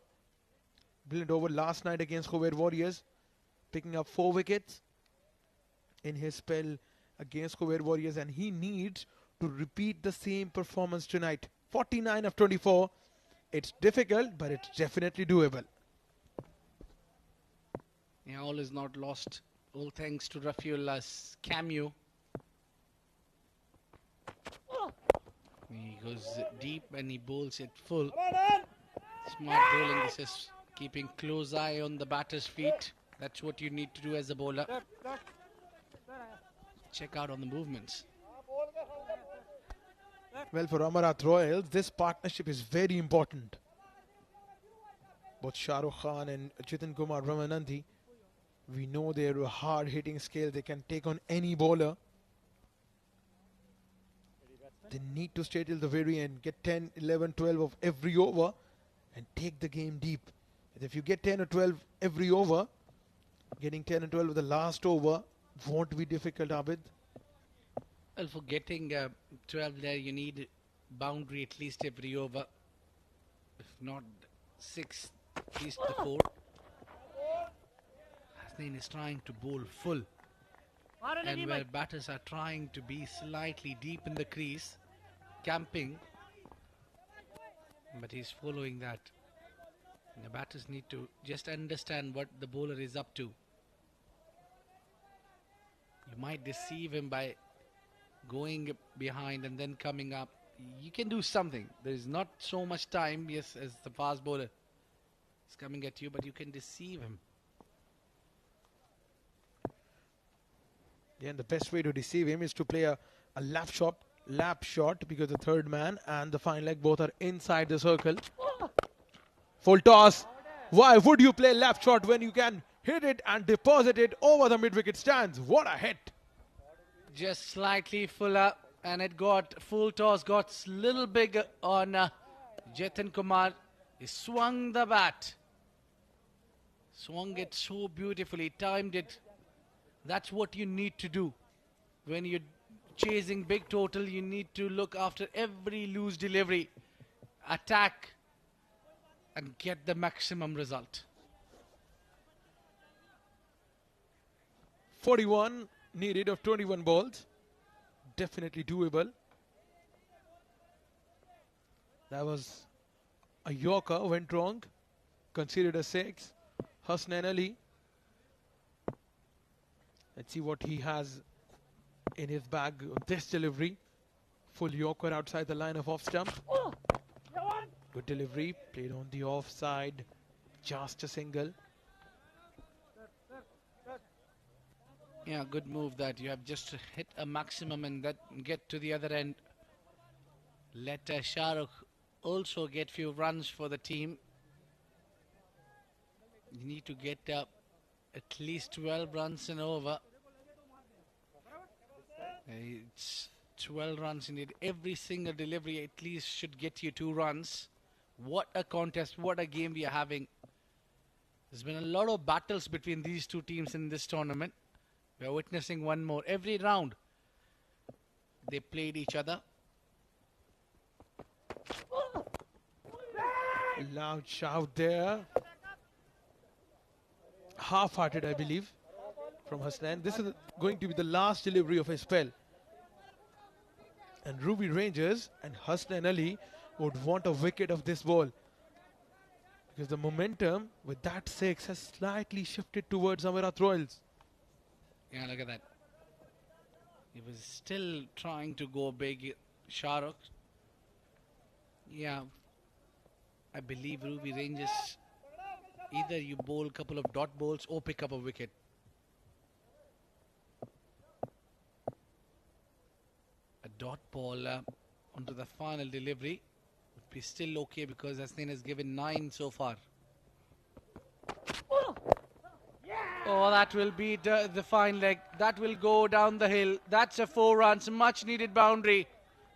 last night against Kuwait Warriors, picking up 4 wickets in his spell against Kuwait Warriors, and he needs to repeat the same performance tonight. 49 of 24. It's difficult, but it's definitely doable. Yeah, all is not lost. All thanks to Rafiullah's cameo. He goes deep and he bowls it full. Smart bowling. This is keeping close eye on the batter's feet. That's what you need to do as a bowler. Check out on the movements. Well, for Amerat Royals, this partnership is very important. Both Shah Rukh Khan and Jitan Kumar Ramanandi, we know they're a hard-hitting scale. They can take on any bowler. They need to stay till the very end, get 10, 11, 12 of every over and take the game deep. And if you get 10 or 12 every over, getting 10 and 12 of the last over won't be difficult, Abid. Well, for getting 12 there, you need boundary at least every over. If not 6, at least the 4. Hasnain is trying to bowl full. And where batters are trying to be slightly deep in the crease, camping. But he's following that. And the batters need to just understand what the bowler is up to. You might deceive him by going behind and then coming up. You can do something. There is not so much time, yes, as the fast bowler is coming at you, but you can deceive him. Yeah, and the best way to deceive him is to play a lap shot, because the third man and the fine leg both are inside the circle. Full toss. Why would you play lap shot when you can hit it and deposit it over the mid-wicket stands? What a hit. Just slightly fuller, and it got full toss, got little big on Jatin Kumar. He swung the bat. Swung it so beautifully, timed it. That's what you need to do. When you're chasing big total, you need to look after every loose delivery, attack, and get the maximum result. 41 needed of 21 balls. Definitely doable. That was a Yorker, went wrong. Considered a 6. Hasnain Ali. Let's see what he has in his bag of this delivery. Full Yorker outside the line of off stump. Good delivery, played on the offside. Just a single. Yeah, good move that. You have just hit a maximum and that get to the other end. Let Shah Rukh also get few runs for the team. You need to get at least 12 runs and over. It's 12 runs indeed. Every single delivery at least should get you 2 runs. What a contest, what a game we are having. There's been a lot of battles between these two teams in this tournament. We are witnessing one more. Every round they played each other. Loud shout there. Half-hearted, I believe, from Hasnain. This is going to be the last delivery of his spell. And Ruwi Rangers and Hasnain Ali would want a wicket of this ball, because the momentum with that 6 has slightly shifted towards Amerat Royals. Yeah, look at that. He was still trying to go big, Shah Rukh. Yeah, I believe Ruwi Rangers, either you bowl a couple of dot balls or pick up a wicket. A dot ball onto the final delivery would be still okay, because Hasnain has given 9 so far. Oh, that will be the fine leg. That will go down the hill. That's a 4 runs, much needed boundary.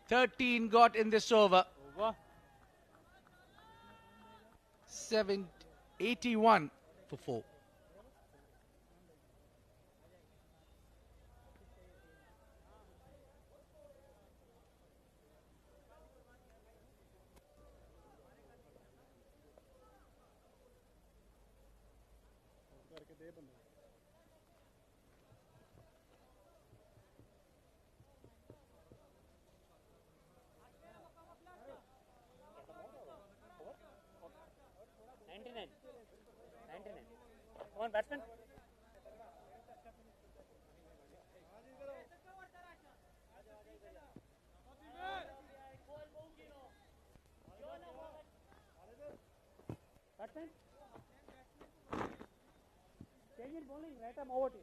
13 got in this over. 81 for 4. Come on, batsman. Batsman. Change in bowling, right arm over to you.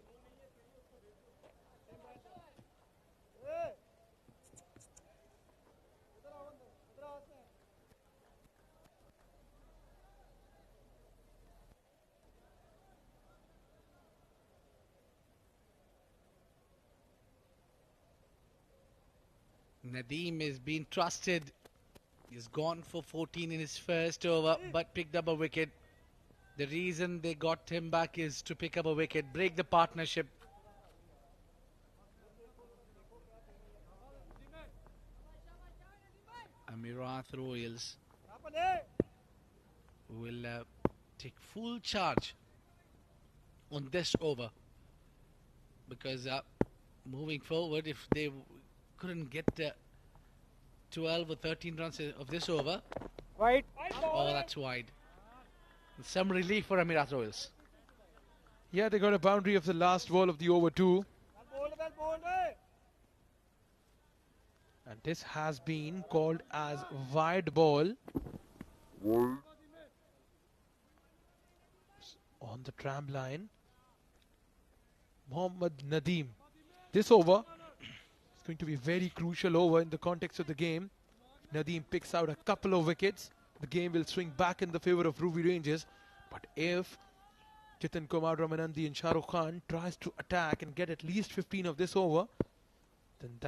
Nadeem is being trusted. He's gone for 14 in his first over, but picked up a wicket. The reason they got him back is to pick up a wicket, break the partnership. Amerat Royals will take full charge on this over, because moving forward, if they couldn't get 12 or 13 runs of this over. Wide. Oh, that's wide. Some relief for Amerat Royals. Yeah, they got a boundary of the last ball of the over 2. And this has been called as wide ball. On the tram line, Mohammad Nadeem. This over is going to be very crucial over in the context of the game. Nadeem picks out a couple of wickets, the game will swing back in the favour of Ruwi Rangers. But if Jitin Kumar Ramanandi and Shah Rukh Khan tries to attack and get at least 15 of this over, then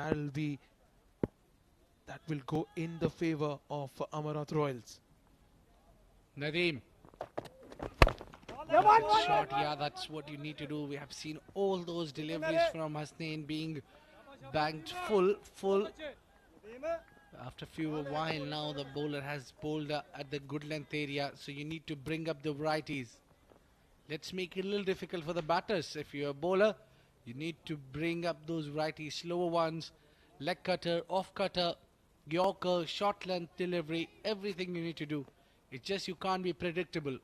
that will go in the favour of Amerat Royals. Nadeem. That's shot, yeah, that's what you need to do. We have seen all those deliveries from Hasnain being banked full. After a while now, the bowler has bowled at the good length area, so you need to bring up the varieties. Let's make it a little difficult for the batters. If you're a bowler, you need to bring up those varieties, slower ones, leg cutter, off cutter, yorker, short length delivery, everything you need to do. It's just you can't be predictable.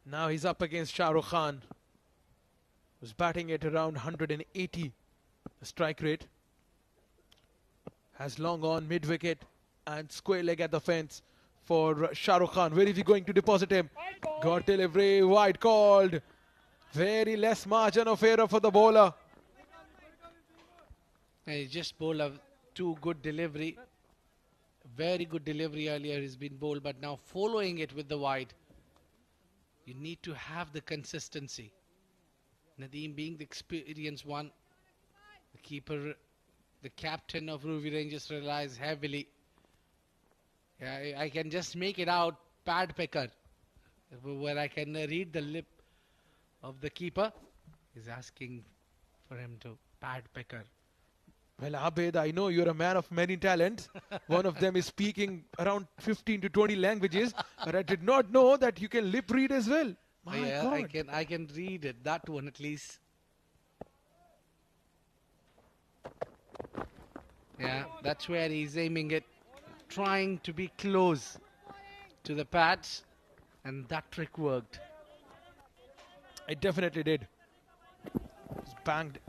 Now he's up against Shah Rukh Khan, who's batting at around 180 strike rate. Has long on mid-wicket and square leg at the fence for Shah Rukh Khan. Where is he going to deposit him? Got delivery, wide called. Very less margin of error for the bowler. And he just bowled a too good delivery. Very good delivery earlier has been bowled, but now following it with the wide. You need to have the consistency. Nadeem being the experienced one, the keeper, the captain of Ruwi Rangers relies heavily. Yeah, I can just make it out, pad picker, where I can read the lip of the keeper. He's asking for him to pad picker. Well, Abed, I know you're a man of many talents. One of them is speaking around 15 to 20 languages, but I did not know that you can lip read as well. My yeah, God. I can read it, that one at least. Yeah, that's where he's aiming it, trying to be close to the pads, and that trick worked. It definitely did. It's banged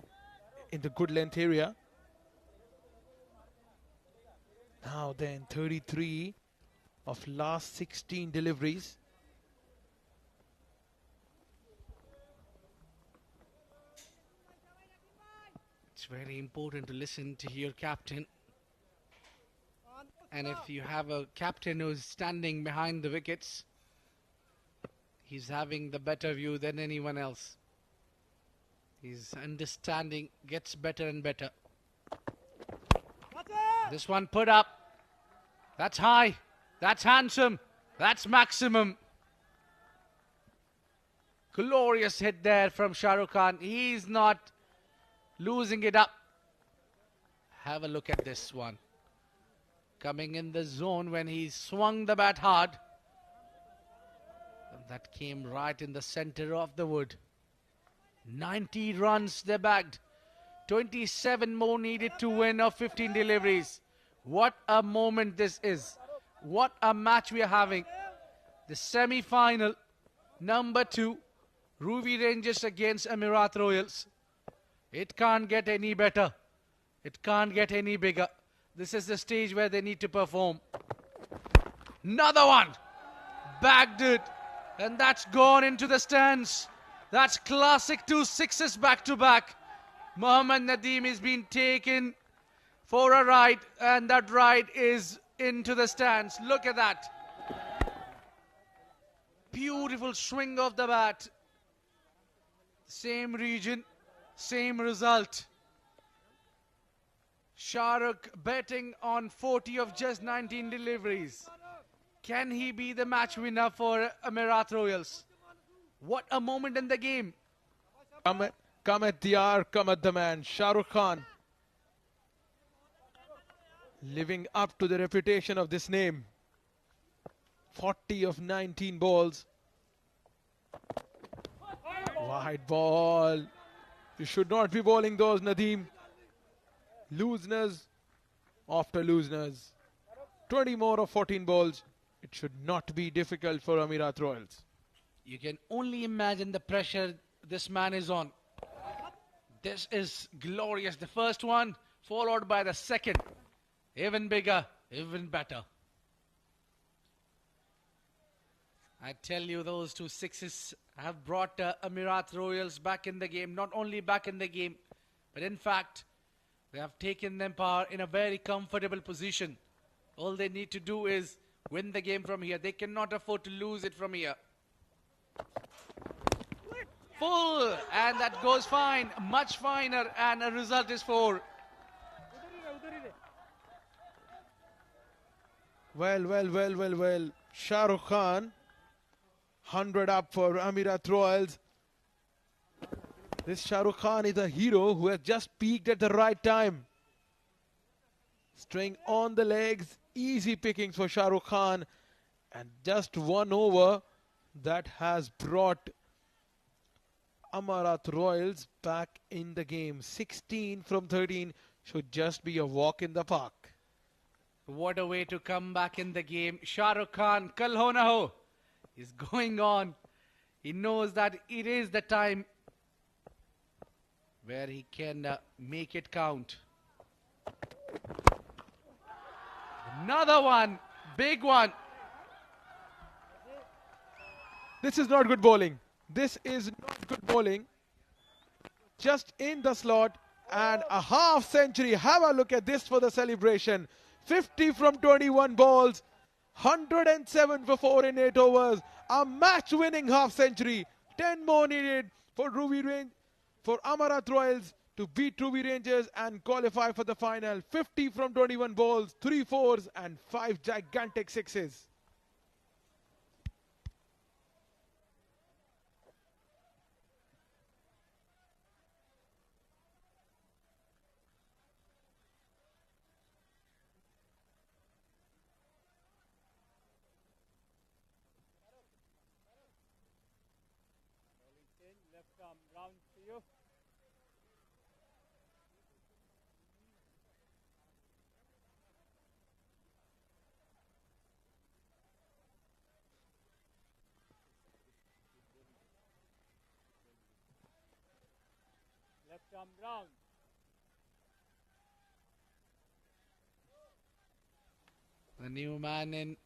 in the good length area. Now then, 33 of last 16 deliveries. It's very important to listen to your captain. And if you have a captain who's standing behind the wickets, he's having the better view than anyone else. His understanding gets better and better. This one put up. That's high. That's handsome. That's maximum. Glorious hit there from Shah Rukh Khan. He's not losing it up. Have a look at this one. Coming in the zone when he swung the bat hard. And that came right in the center of the wood. 90 runs they bagged. 27 more needed to win of 15 deliveries. What a moment this is. What a match we are having. The semi-final, number 2, Ruwi Rangers against Amerat Royals. It can't get any better. It can't get any bigger. This is the stage where they need to perform. Another one. Bagged it. And that's gone into the stands. That's classic 2 sixes back to back. Mohammad Nadeem is being taken for a ride, and that ride is into the stands. Look at that. Beautiful swing of the bat. Same region, same result. Shah Rukh betting on 40 of just 19 deliveries. Can he be the match winner for Amerat Royals? What a moment in the game. Come at the hour, come at the man. Shah Rukh Khan living up to the reputation of this name. 40 of 19 balls. Wide ball. You should not be bowling those, Nadeem. Looseners after looseners. 20 more of 14 balls. It should not be difficult for Amerat Royals. You can only imagine the pressure this man is on. This is glorious. The first one, followed by the second. Even bigger, even better. I tell you, those two sixes have brought Amerat Royals back in the game. Not only back in the game, but in fact, they have taken them power in a very comfortable position. All they need to do is win the game from here. They cannot afford to lose it from here. Full, and that goes fine, much finer, and a result is 4. Well. Shah Rukh Khan, 100 up for Amerat Royals. This Shah Rukh Khan is a hero who has just peaked at the right time. String on the legs, easy pickings for Shah Rukh Khan. And just one over that has brought Amerat Royals back in the game. 16 from 13 should just be a walk in the park. What a way to come back in the game. Shah Rukh Khan, Kal Ho Na Ho, is going on. He knows that it is the time where he can make it count. Another one, big one. This is not good bowling. This is not good bowling. Just in the slot and a half century. Have a look at this for the celebration. 50 from 21 balls. 107 for 4 in 8 overs. A match-winning half century. 10 more needed for for Amerat Royals to beat Ruwi Rangers and qualify for the final. 50 from 21 balls, 3 fours and 5 gigantic sixes. Left arm round to you. Left arm round. The new man in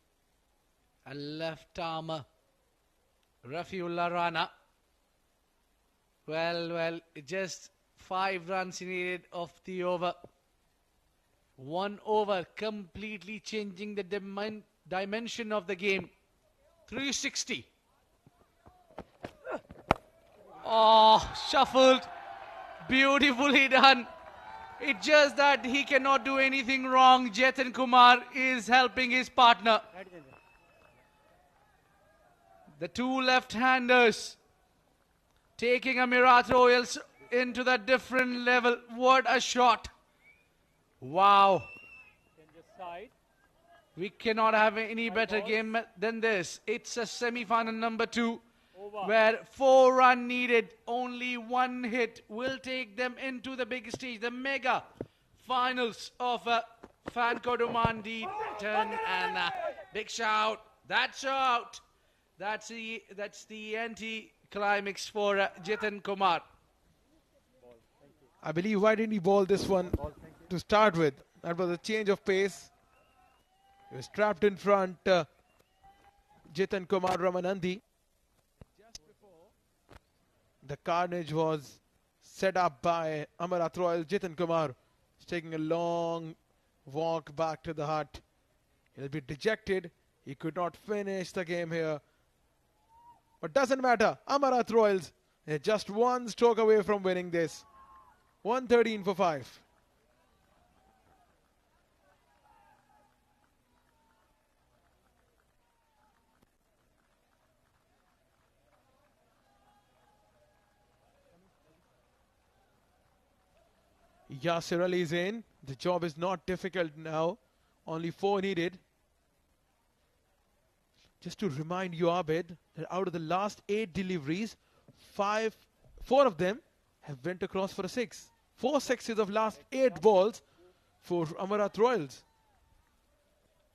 a left arm, Rafiullah Rana. Well, just 5 runs needed of the over. 1 over, completely changing the dimension of the game. 360. Oh, shuffled. Beautifully done. It's just that he cannot do anything wrong. Jetan Kumar is helping his partner. The two left-handers taking Amerat Royals into the different level. What a shot. Wow. Side. We cannot have any better game than this. It's a semi-final number 2 where 4 runs needed. Only 1 hit will take them into the big stage, the mega finals of Fancode Oman D10. And big shout. That's out. That's the anti-climax for Jetan Kumar. I believe, why didn't he bowl this one to start with? That was a change of pace. He was trapped in front, Jetan Kumar Ramanandi. Just before the carnage was set up by Amerat Royal, Jetan Kumar is taking a long walk back to the hut. He'll be dejected. He could not finish the game here. But doesn't matter. Amerat Royals, they're just 1 stroke away from winning this. 113 for 5. Yasir Ali is in. The job is not difficult now. Only 4 needed. Just to remind you, Abid, that out of the last 8 deliveries, 4 of them have went across for a 6. 4 sixes of last 8 balls for Amerat Royals.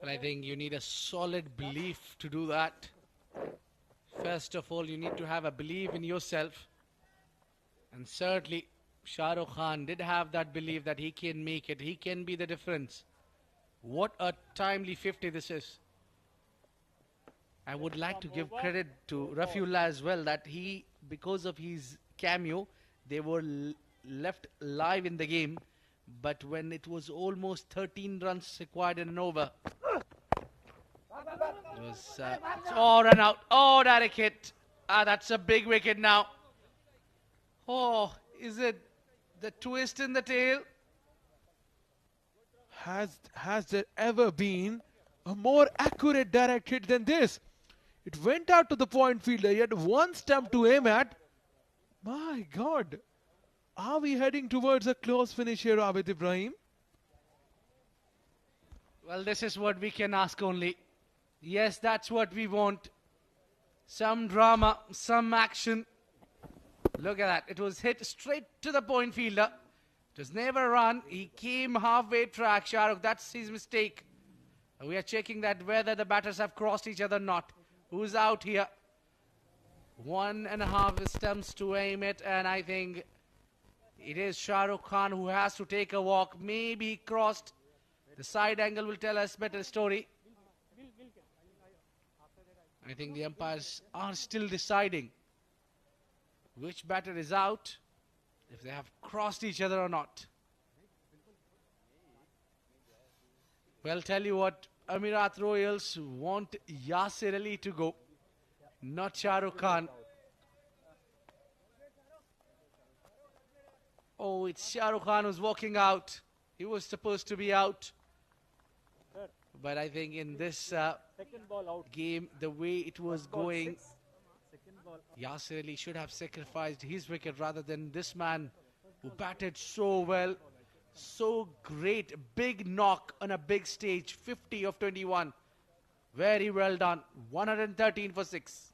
Well, I think you need a solid belief to do that. First of all, you need to have a belief in yourself. And certainly, Shah Rukh Khan did have that belief that he can make it. He can be the difference. What a timely 50 this is. I would like to give credit to Rafiullah as well, that he, because of his cameo, they were left live in the game. But when it was almost 13 runs required in an over, it was run out. Oh, direct hit. That's a big wicket now. Oh, is it the twist in the tail? Has there ever been a more accurate direct hit than this? It went out to the point fielder. He had one stump to aim at. My God. Are we heading towards a close finish here, Abid Ibrahim? Well, this is what we can ask only. Yes, that's what we want. Some drama, some action. Look at that. It was hit straight to the point fielder. It was never run. He came halfway track, Shah Rukh. That's his mistake. We are checking that whether the batters have crossed each other or not. Who's out here? 1.5 stumps to aim it, and I think it is Shah Rukh Khan who has to take a walk. Maybe he crossed. The side angle will tell us better story. I think the umpires are still deciding which batter is out, if they have crossed each other or not. Well, tell you what, Amerat Royals want Yasir Ali to go, not Shah Rukh Khan. Oh, it's Shah Rukh Khan who's walking out. He was supposed to be out. But I think in this game, the way it was going, Yasir Ali should have sacrificed his wicket rather than this man who batted so well. So great, big knock on a big stage, 50 of 21. Very well done, 113 for 6.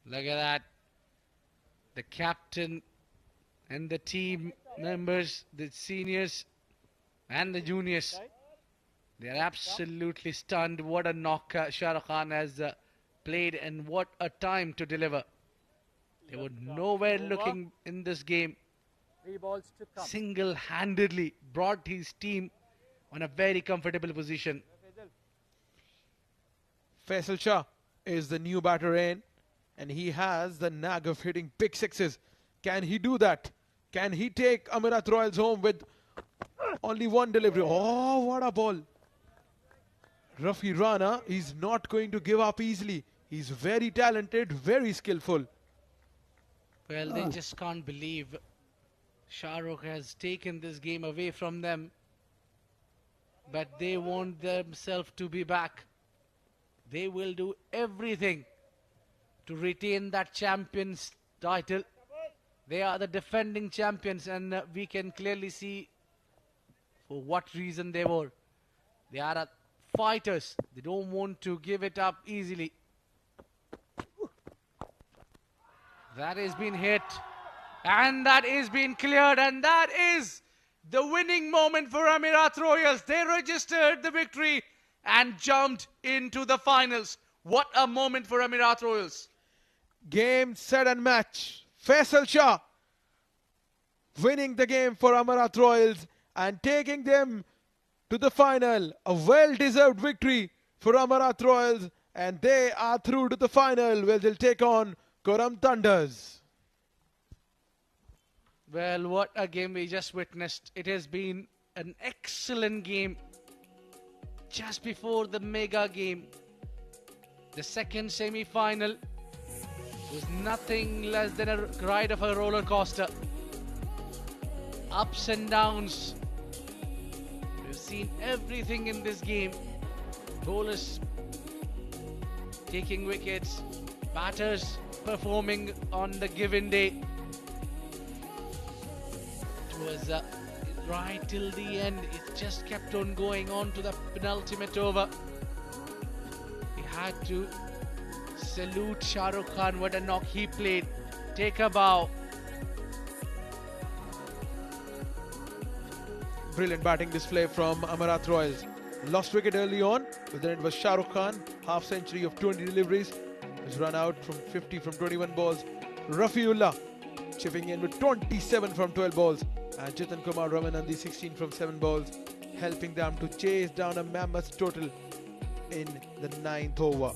Look at that. The captain and the team members, the seniors and the juniors, they are absolutely stunned. What a knock Shah Rukh Khan has played, and what a time to deliver. They were nowhere looking in this game. Single-handedly brought his team on a very comfortable position. Faisal Shah is the new batter in, and he has the knack of hitting big sixes. Can he do that? Can he take Amerat Royals home with only one delivery? Oh, what a ball. Rafi Rana is not going to give up easily. He's very talented, very skillful. Well, they just can't believe Shah Rukh has taken this game away from them. But they want themselves to be back. They will do everything to retain that champions title. They are the defending champions, and we can clearly see for what reason they were. They are fighters. They don't want to give it up easily. That has been hit, and that is being cleared, and that is the winning moment for Amerat Royals. They registered the victory and jumped into the finals. What a moment for Amerat Royals. Game, set and match. Faisal Shah winning the game for Amerat Royals and taking them to the final. A well-deserved victory for Amerat Royals, and they are through to the final where they'll take on Kurram Thunders. Well, what a game we just witnessed. It has been an excellent game. Just before the mega game, the second semi-final was nothing less than a ride of a roller coaster. Ups and downs. We've seen everything in this game. Bowlers taking wickets, batters performing on the given day. It was right till the end. It just kept on going on to the penultimate over. We had to salute Shah Rukh Khan. What a knock he played. Take a bow. Brilliant batting display from Amerat Royals. Lost wicket early on, but then it was Shah Rukh Khan, half century of 20 deliveries. Was run out from 50 from 21 balls. Rafiullah chipping in with 27 from 12 balls. And Jitan Kumar Ramanandi 16 from 7 balls, helping them to chase down a mammoth total in the 9th over.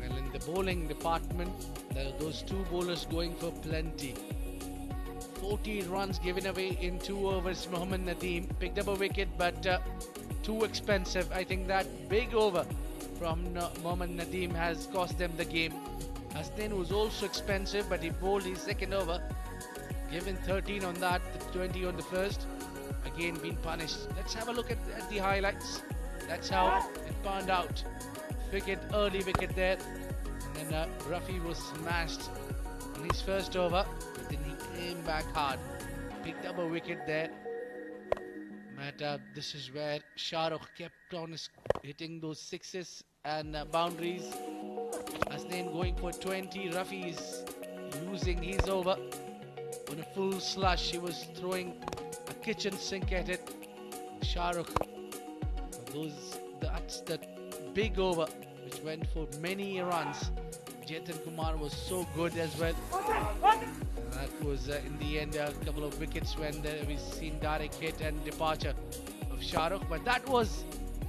Well, in the bowling department, there are those two bowlers going for plenty. 14 runs given away in 2 overs. Mohammad Nadeem picked up a wicket, but too expensive. I think that big over from Mohammad Nadeem has cost them the game. Hasnain was also expensive, but he bowled his second over, given 13 on that, 20 on the first. Again being punished. Let's have a look at the highlights. That's how it panned out. Early wicket there, and then Rafi was smashed in his first over, but then he came back hard, picked up a wicket there. But this is where Shah Rukh kept on hitting those sixes and boundaries. Hasnain going for 20. Rafi is using his over on a full slush. He was throwing a kitchen sink at it. Shah Rukh, that's the big over which went for many runs. Jitan Kumar was so good as well. That was in the end a couple of wickets when we seen direct hit and departure of Shah Rukh. But that was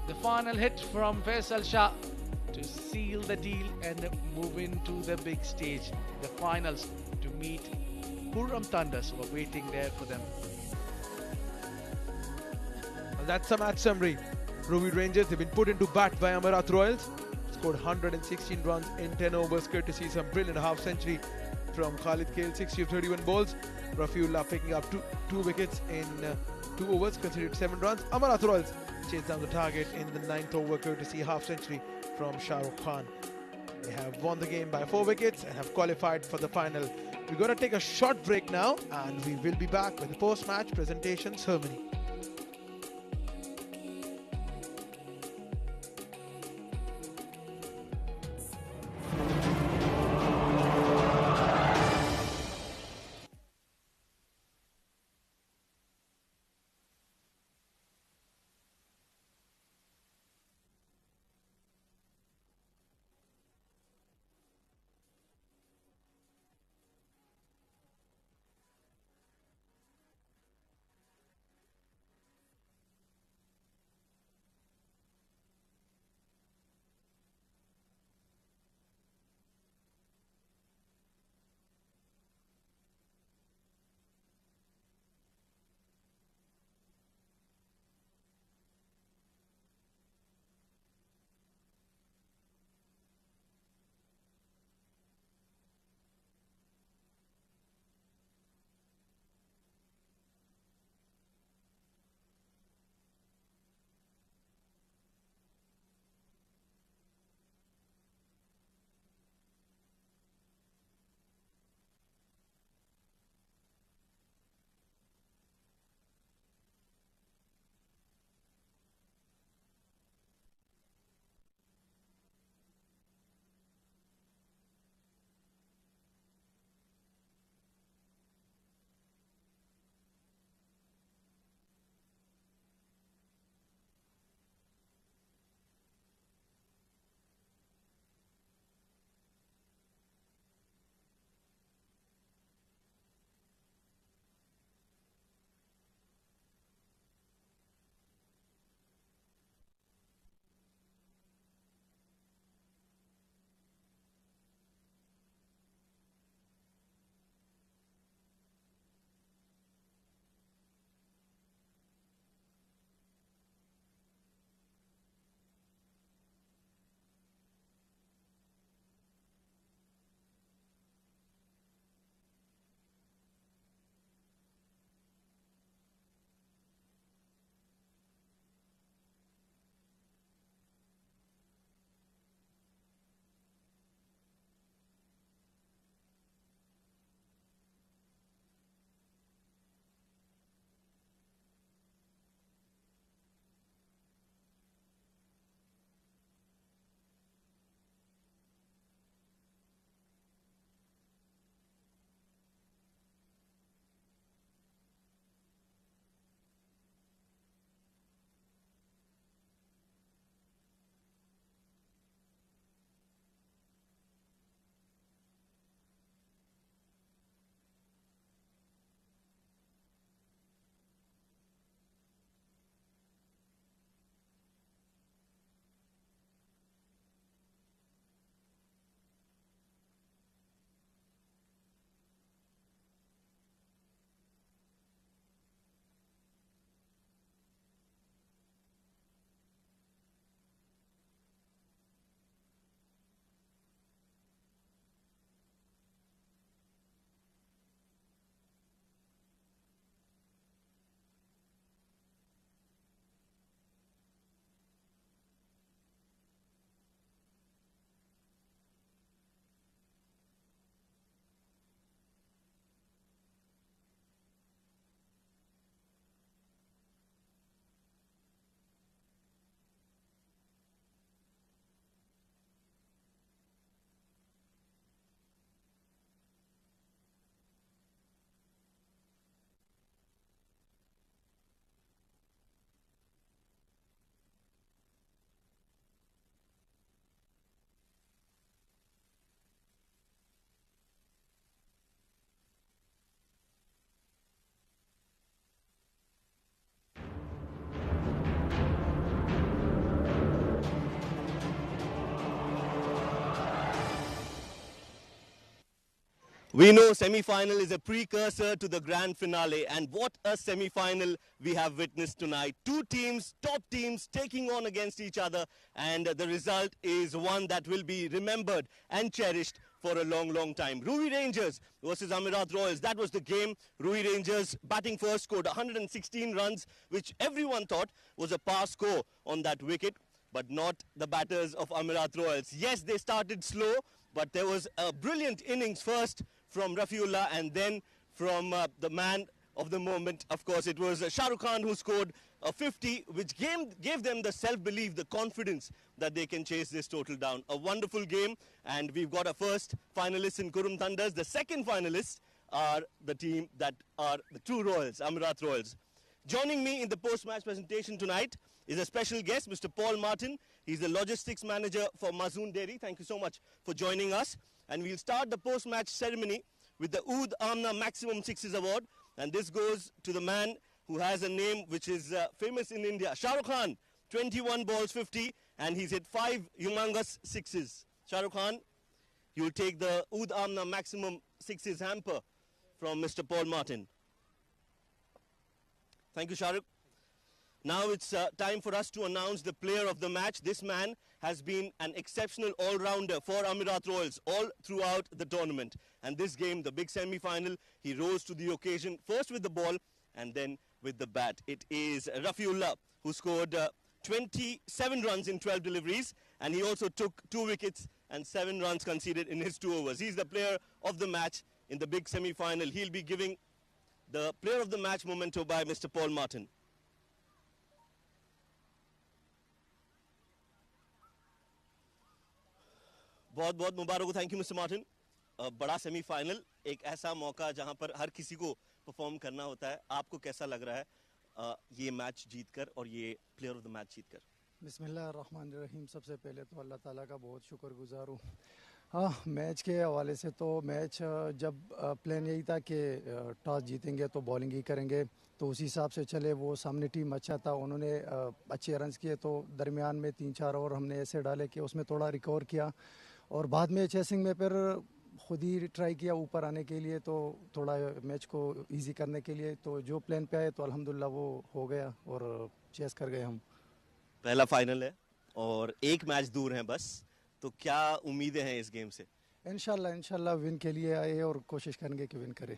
the final hit from Faisal Shah to seal the deal and move into the big stage, the finals, to meet Kurram Thunders, who were waiting there for them. Well, that's a match summary. Ruwi Rangers have been put into bat by Amerat Royals. Scored 116 runs in 10 overs, courtesy some brilliant half-century from Khalid Kale, 60 of 31 balls. Rafiullah picking up two wickets in 2 overs, considered 7 runs. Amerat Royals chased down the target in the 9th over, courtesy half-century from Shah Rukh Khan. They have won the game by 4 wickets and have qualified for the final. We're going to take a short break now, and we will be back with the post-match presentation ceremony. We know semi-final is a precursor to the grand finale, and what a semi-final we have witnessed tonight. Two teams, top teams, taking on against each other, and the result is one that will be remembered and cherished for a long, long time. Ruwi Rangers versus Amerat Royals. That was the game. Ruwi Rangers batting first scored 116 runs, which everyone thought was a par score on that wicket, but not the batters of Amerat Royals. Yes, they started slow, but there was a brilliant innings first from Rafiullah and then from the man of the moment. Of course, it was Shah Rukh Khan who scored a 50, which gave them the self-belief, the confidence that they can chase this total down. A wonderful game, and we've got a first finalist in Kurum Thunders. The second finalists are the team that are the true Royals, Amerat Royals. Joining me in the post-match presentation tonight is a special guest, Mr. Paul Martin. He's the logistics manager for Mazoon Dairy. Thank you so much for joining us. And we'll start the post-match ceremony with the Oud Amna Maximum Sixes Award. And this goes to the man who has a name which is famous in India. Shah Rukh Khan, 21 balls, 50, and he's hit 5 humongous sixes. Shah Rukh Khan, you'll take the Oud Amna Maximum Sixes hamper from Mr. Paul Martin. Thank you, Shah Rukh. Now it's time for us to announce the player of the match. This man has been an exceptional all-rounder for Amerat Royals all throughout the tournament. And this game, the big semi-final, he rose to the occasion, first with the ball and then with the bat. It is Rafiullah who scored 27 runs in 12 deliveries, and he also took 2 wickets and 7 runs conceded in his 2 overs. He's the player of the match in the big semi-final. He'll be giving the player of the match memento by Mr. Paul Martin. बहुत बहुत मुबारक हो. Thank you mister Martin. बड़ा semifinal, एक ऐसा मौका जहां पर हर किसी को परफॉर्म करना होता है. आपको कैसा लग रहा है ये मैच जीतकर और ये प्लेयर ऑफ द मैच जीतकर? बिस्मिल्लाहिर्रहमानिर्रहीम. सबसे पहले तो अल्लाह ताला का बहुत शुक्रगुजार हूँ. हाँ, मैच के हवाले से तो मैच जब प्लान यही था कि टॉस जीतेंगे तो बॉलिंग ही करेंगे, तो उसी हिसाब से चले. वो सामने टीम अच्छा था, उन्होंने अच्छे रन्स किए, तो दरमियान में 3-4 ओवर हमने ऐसे डाले कि उसमें थोड़ा रिकवर किया, और बाद में चेसिंग में फिर खुद ही ट्राई किया ऊपर आने के लिए, तो थोड़ा मैच को इजी करने के लिए. तो जो प्लान पे आए तो अल्हम्दुलिल्लाह वो हो गया और चेस कर गए हम. पहला फाइनल है और एक मैच दूर है बस, तो क्या उम्मीदें हैं इस गेम से? इंशाल्लाह विन के लिए आए और कोशिश करेंगे कि विन करें.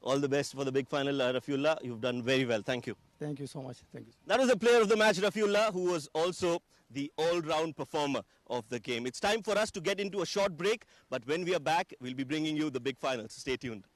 All the best for the big final, Rafiullah. You've done very well. Thank you. Thank you so much. Thank you. That was the player of the match, Rafiullah, who was also the all-round performer of the game. It's time for us to get into a short break, but when we are back, we'll be bringing you the big finals. Stay tuned.